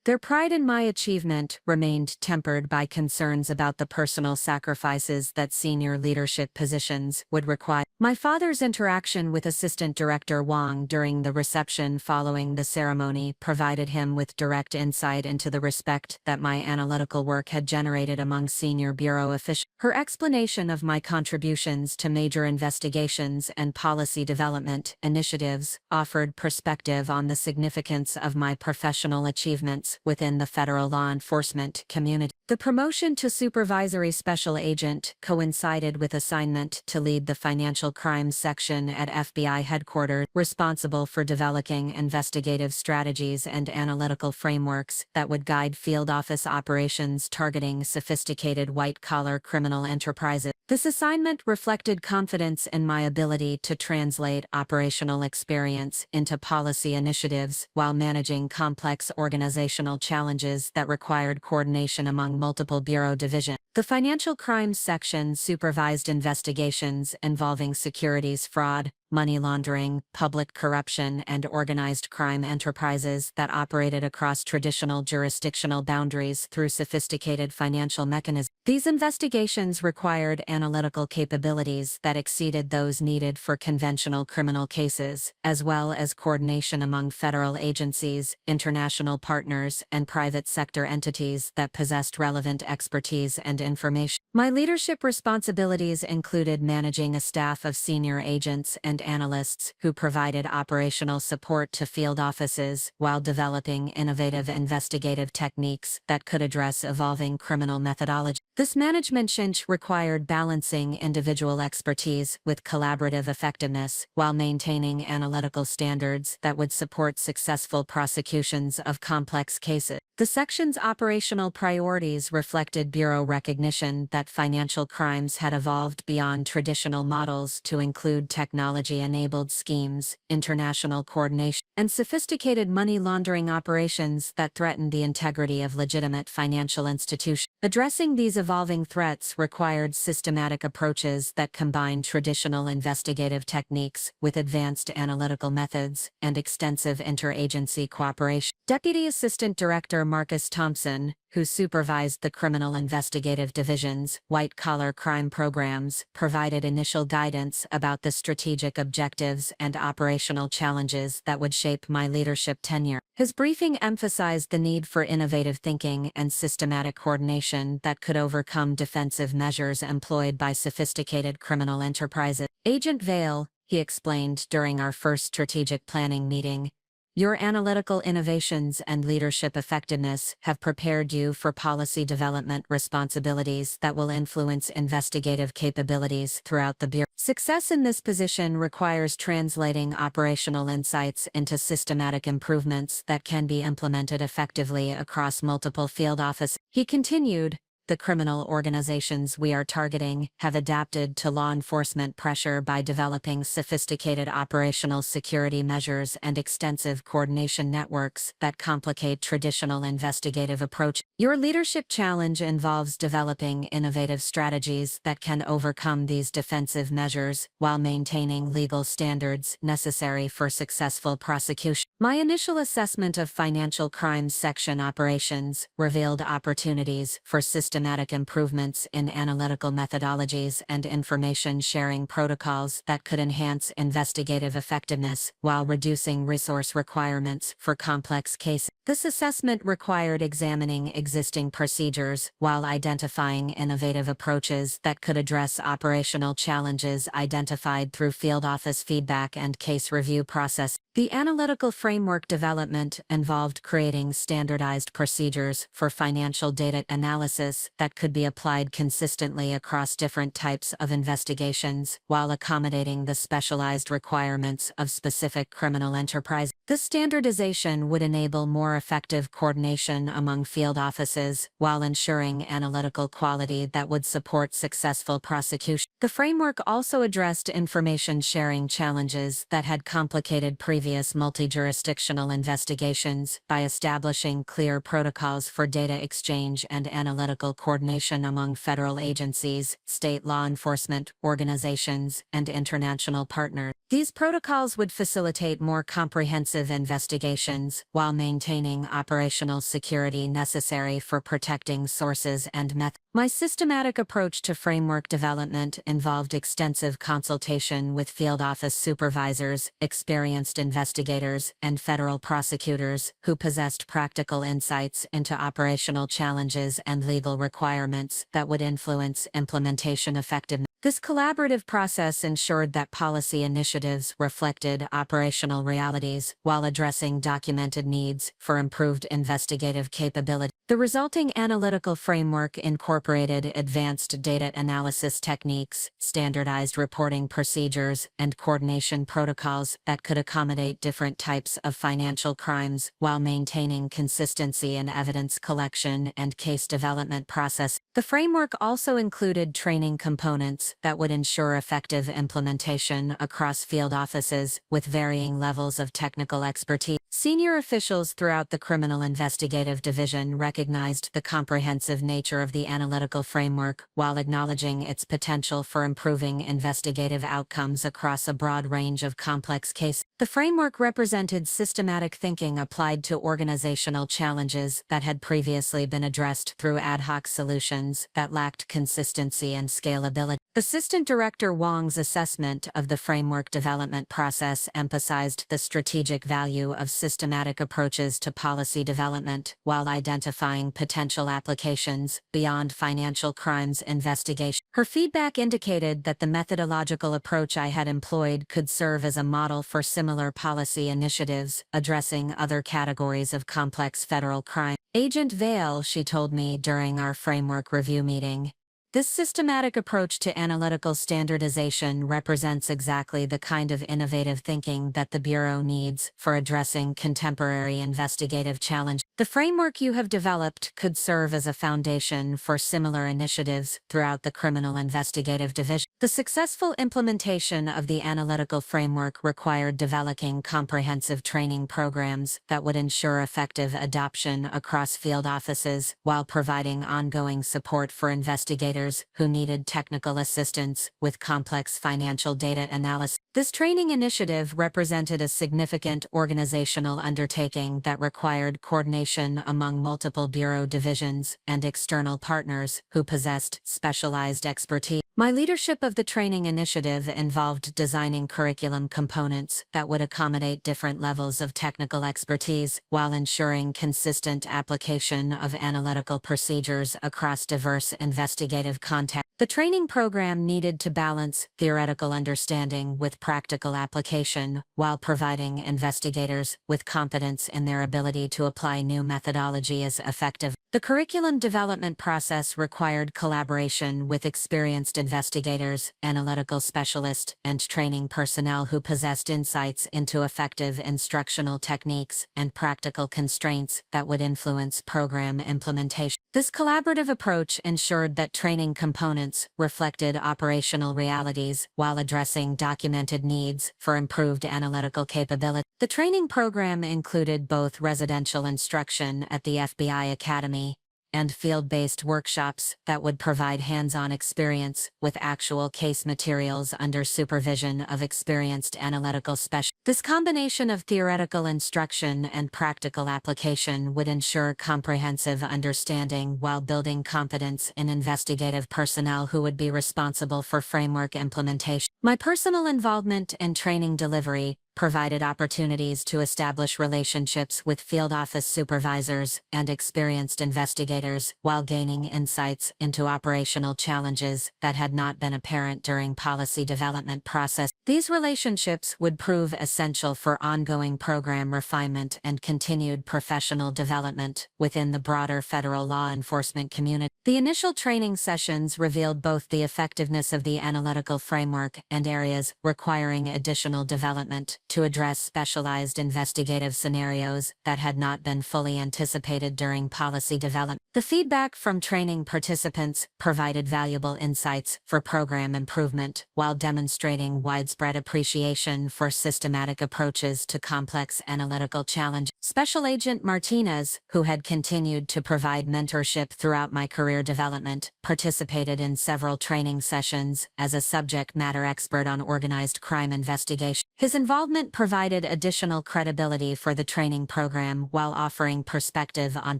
Their pride in my achievement remained tempered by concerns about the personal sacrifices that senior leadership positions would require. My father's interaction with Assistant Director Wong during the reception following the ceremony provided him with direct insight into the respect that my analytical work had generated among senior Bureau officials. Her explanation of my contributions to major investigations and policy development initiatives offered perspective on the significance of my professional achievements influence within the federal law enforcement community. The promotion to supervisory special agent coincided with assignment to lead the financial crimes section at FBI headquarters, responsible for developing investigative strategies and analytical frameworks that would guide field office operations targeting sophisticated white-collar criminal enterprises. This assignment reflected confidence in my ability to translate operational experience into policy initiatives while managing complex organizational challenges that required coordination among multiple bureau divisions. The financial crimes section supervised investigations involving securities fraud, money laundering, public corruption, and organized crime enterprises that operated across traditional jurisdictional boundaries through sophisticated financial mechanisms. These investigations required analytical capabilities that exceeded those needed for conventional criminal cases, as well as coordination among federal agencies, international partners, and private sector entities that possessed relevant expertise and information. My leadership responsibilities included managing a staff of senior agents and analysts who provided operational support to field offices while developing innovative investigative techniques that could address evolving criminal methodology. This management change required balancing individual expertise with collaborative effectiveness while maintaining analytical standards that would support successful prosecutions of complex cases. The section's operational priorities reflected bureau recognition that financial crimes had evolved beyond traditional models to include technology-enabled schemes, international coordination, and sophisticated money laundering operations that threatened the integrity of legitimate financial institutions. Addressing these evolving threats required systematic approaches that combined traditional investigative techniques with advanced analytical methods and extensive interagency cooperation. Deputy Assistant Director Marcus Thompson, who supervised the Criminal Investigative Division's white-collar crime programs, provided initial guidance about the strategic objectives and operational challenges that would shape my leadership tenure. His briefing emphasized the need for innovative thinking and systematic coordination that could overcome defensive measures employed by sophisticated criminal enterprises. Agent Vale, he explained during our first strategic planning meeting, your analytical innovations and leadership effectiveness have prepared you for policy development responsibilities that will influence investigative capabilities throughout the Bureau. Success in this position requires translating operational insights into systematic improvements that can be implemented effectively across multiple field offices. He continued, the criminal organizations we are targeting have adapted to law enforcement pressure by developing sophisticated operational security measures and extensive coordination networks that complicate traditional investigative approaches. Your leadership challenge involves developing innovative strategies that can overcome these defensive measures while maintaining legal standards necessary for successful prosecution. My initial assessment of financial crimes section operations revealed opportunities for systematic improvements in analytical methodologies and information sharing protocols that could enhance investigative effectiveness while reducing resource requirements for complex cases. This assessment required examining existing procedures while identifying innovative approaches that could address operational challenges identified through field office feedback and case review process. The analytical framework development involved creating standardized procedures for financial data analysis that could be applied consistently across different types of investigations while accommodating the specialized requirements of specific criminal enterprises. This standardization would enable more effective coordination among field offices while ensuring analytical quality that would support successful prosecution. The framework also addressed information sharing challenges that had complicated previous multi-jurisdictional investigations by establishing clear protocols for data exchange and analytical coordination among federal agencies, state law enforcement organizations, and international partners. These protocols would facilitate more comprehensive investigations while maintaining operational security necessary for protecting sources and methods. My systematic approach to framework development involved extensive consultation with field office supervisors, experienced investigators, and federal prosecutors who possessed practical insights into operational challenges and legal requirements that would influence implementation effectiveness. This collaborative process ensured that policy initiatives reflected operational realities while addressing documented needs for improved investigative capability. The resulting analytical framework incorporated advanced data analysis techniques, standardized reporting procedures, and coordination protocols that could accommodate different types of financial crimes while maintaining consistency in evidence collection and case development process. The framework also included training components that would ensure effective implementation across field offices with varying levels of technical expertise. Senior officials throughout the Criminal Investigative Division recognized the comprehensive nature of the analytical framework while acknowledging its potential for improving investigative outcomes across a broad range of complex cases. The framework represented systematic thinking applied to organizational challenges that had previously been addressed through ad hoc solutions that lacked consistency and scalability. Assistant Director Wong's assessment of the framework development process emphasized the strategic value of systematic approaches to policy development while identifying potential applications beyond financial crimes investigation. Her feedback indicated that the methodological approach I had employed could serve as a model for similar policy initiatives addressing other categories of complex federal crime. Agent Vale, she told me during our framework review meeting, this systematic approach to analytical standardization represents exactly the kind of innovative thinking that the Bureau needs for addressing contemporary investigative challenges. The framework you have developed could serve as a foundation for similar initiatives throughout the Criminal Investigative Division. The successful implementation of the analytical framework required developing comprehensive training programs that would ensure effective adoption across field offices while providing ongoing support for investigators who needed technical assistance with complex financial data analysis. This training initiative represented a significant organizational undertaking that required coordination among multiple Bureau divisions and external partners who possessed specialized expertise. My leadership of the training initiative involved designing curriculum components that would accommodate different levels of technical expertise while ensuring consistent application of analytical procedures across diverse investigative contexts. The training program needed to balance theoretical understanding with practical application while providing investigators with confidence in their ability to apply new methodology as effective. The curriculum development process required collaboration with experienced investigators, analytical specialists, and training personnel who possessed insights into effective instructional techniques and practical constraints that would influence program implementation. This collaborative approach ensured that training components reflected operational realities while addressing documented needs for improved analytical capability. The training program included both residential instruction at the FBI Academy and field-based workshops that would provide hands-on experience with actual case materials under supervision of experienced analytical specialists. This combination of theoretical instruction and practical application would ensure comprehensive understanding while building confidence in investigative personnel who would be responsible for framework implementation. My personal involvement in training delivery provided opportunities to establish relationships with field office supervisors and experienced investigators while gaining insights into operational challenges that had not been apparent during policy development process. These relationships would prove essential for ongoing program refinement and continued professional development within the broader federal law enforcement community. The initial training sessions revealed both the effectiveness of the analytical framework and areas requiring additional development to address specialized investigative scenarios that had not been fully anticipated during policy development. The feedback from training participants provided valuable insights for program improvement while demonstrating widespread appreciation for systematic approaches to complex analytical challenges. Special Agent Martinez, who had continued to provide mentorship throughout my career development, participated in several training sessions as a subject matter expert on organized crime investigation. His involvement provided additional credibility for the training program while offering perspective on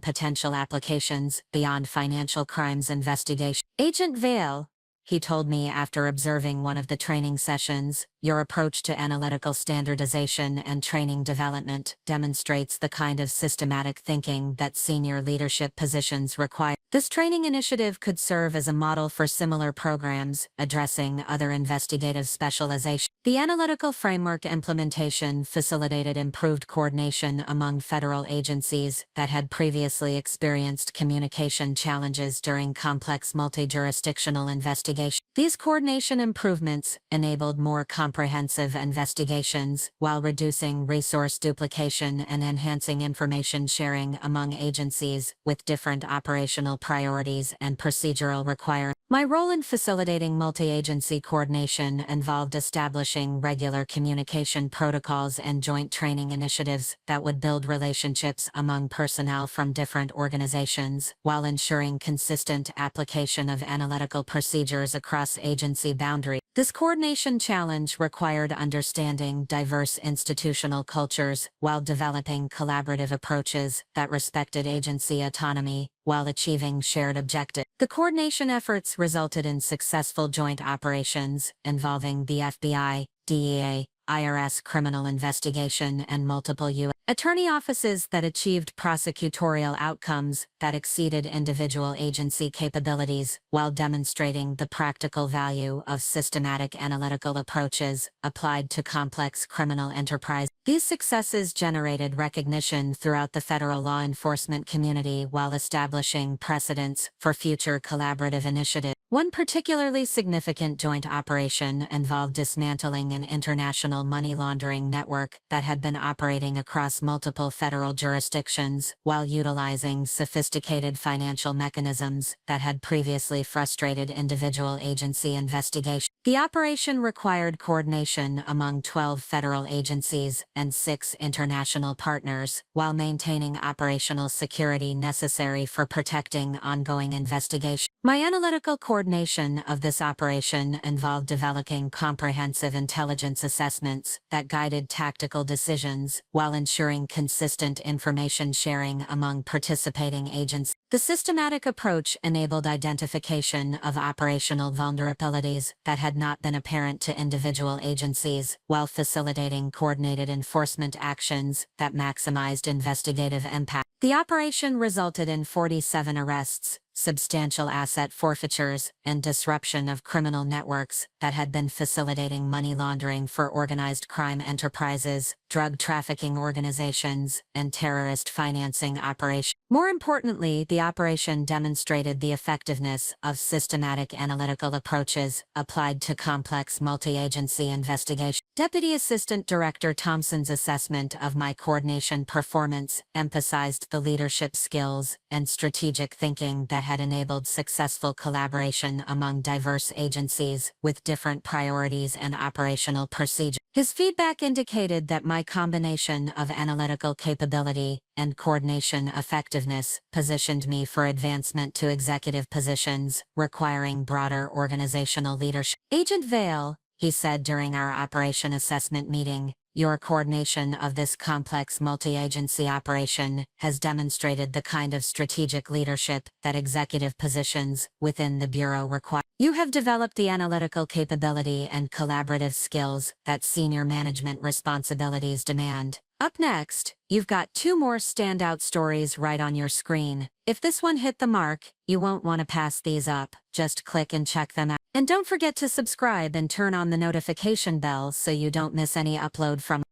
potential applications beyond financial crimes investigation. Agent Vale, he told me after observing one of the training sessions, your approach to analytical standardization and training development demonstrates the kind of systematic thinking that senior leadership positions require. This training initiative could serve as a model for similar programs addressing other investigative specializations. The analytical framework implementation facilitated improved coordination among federal agencies that had previously experienced communication challenges during complex multi-jurisdictional investigations. These coordination improvements enabled more comprehensive investigations while reducing resource duplication and enhancing information sharing among agencies with different operational priorities and procedural requirements. My role in facilitating multi-agency coordination involved establishing regular communication protocols and joint training initiatives that would build relationships among personnel from different organizations, while ensuring consistent application of analytical procedures across agency boundaries. This coordination challenge required understanding diverse institutional cultures while developing collaborative approaches that respected agency autonomy while achieving shared objectives. The coordination efforts resulted in successful joint operations involving the FBI, DEA, IRS criminal investigation, and multiple U.S. attorney offices that achieved prosecutorial outcomes that exceeded individual agency capabilities while demonstrating the practical value of systematic analytical approaches applied to complex criminal enterprises. These successes generated recognition throughout the federal law enforcement community while establishing precedents for future collaborative initiatives. One particularly significant joint operation involved dismantling an international money laundering network that had been operating across multiple federal jurisdictions while utilizing sophisticated financial mechanisms that had previously frustrated individual agency investigations. The operation required coordination among 12 federal agencies and 6 international partners, while maintaining operational security necessary for protecting ongoing investigation. My analytical coordination of this operation involved developing comprehensive intelligence assessments that guided tactical decisions while ensuring consistent information sharing among participating agents. The systematic approach enabled identification of operational vulnerabilities that had not been apparent to individual agencies, while facilitating coordinated enforcement actions that maximized investigative impact. The operation resulted in 47 arrests, substantial asset forfeitures, and disruption of criminal networks that had been facilitating money laundering for organized crime enterprises, drug trafficking organizations, and terrorist financing operations. More importantly, the operation demonstrated the effectiveness of systematic analytical approaches applied to complex multi-agency investigations. Deputy Assistant Director Thompson's assessment of my coordination performance emphasized the leadership skills and strategic thinking that had enabled successful collaboration among diverse agencies with different priorities and operational procedures. His feedback indicated that my combination of analytical capability and coordination effectiveness positioned me for advancement to executive positions, requiring broader organizational leadership. Agent Vale, he said during our operation assessment meeting, your coordination of this complex multi-agency operation has demonstrated the kind of strategic leadership that executive positions within the Bureau require. You have developed the analytical capability and collaborative skills that senior management responsibilities demand. Up next, you've got 2 more standout stories right on your screen. If this one hit the mark, you won't want to pass these up. Just click and check them out. And don't forget to subscribe and turn on the notification bell so you don't miss any upload from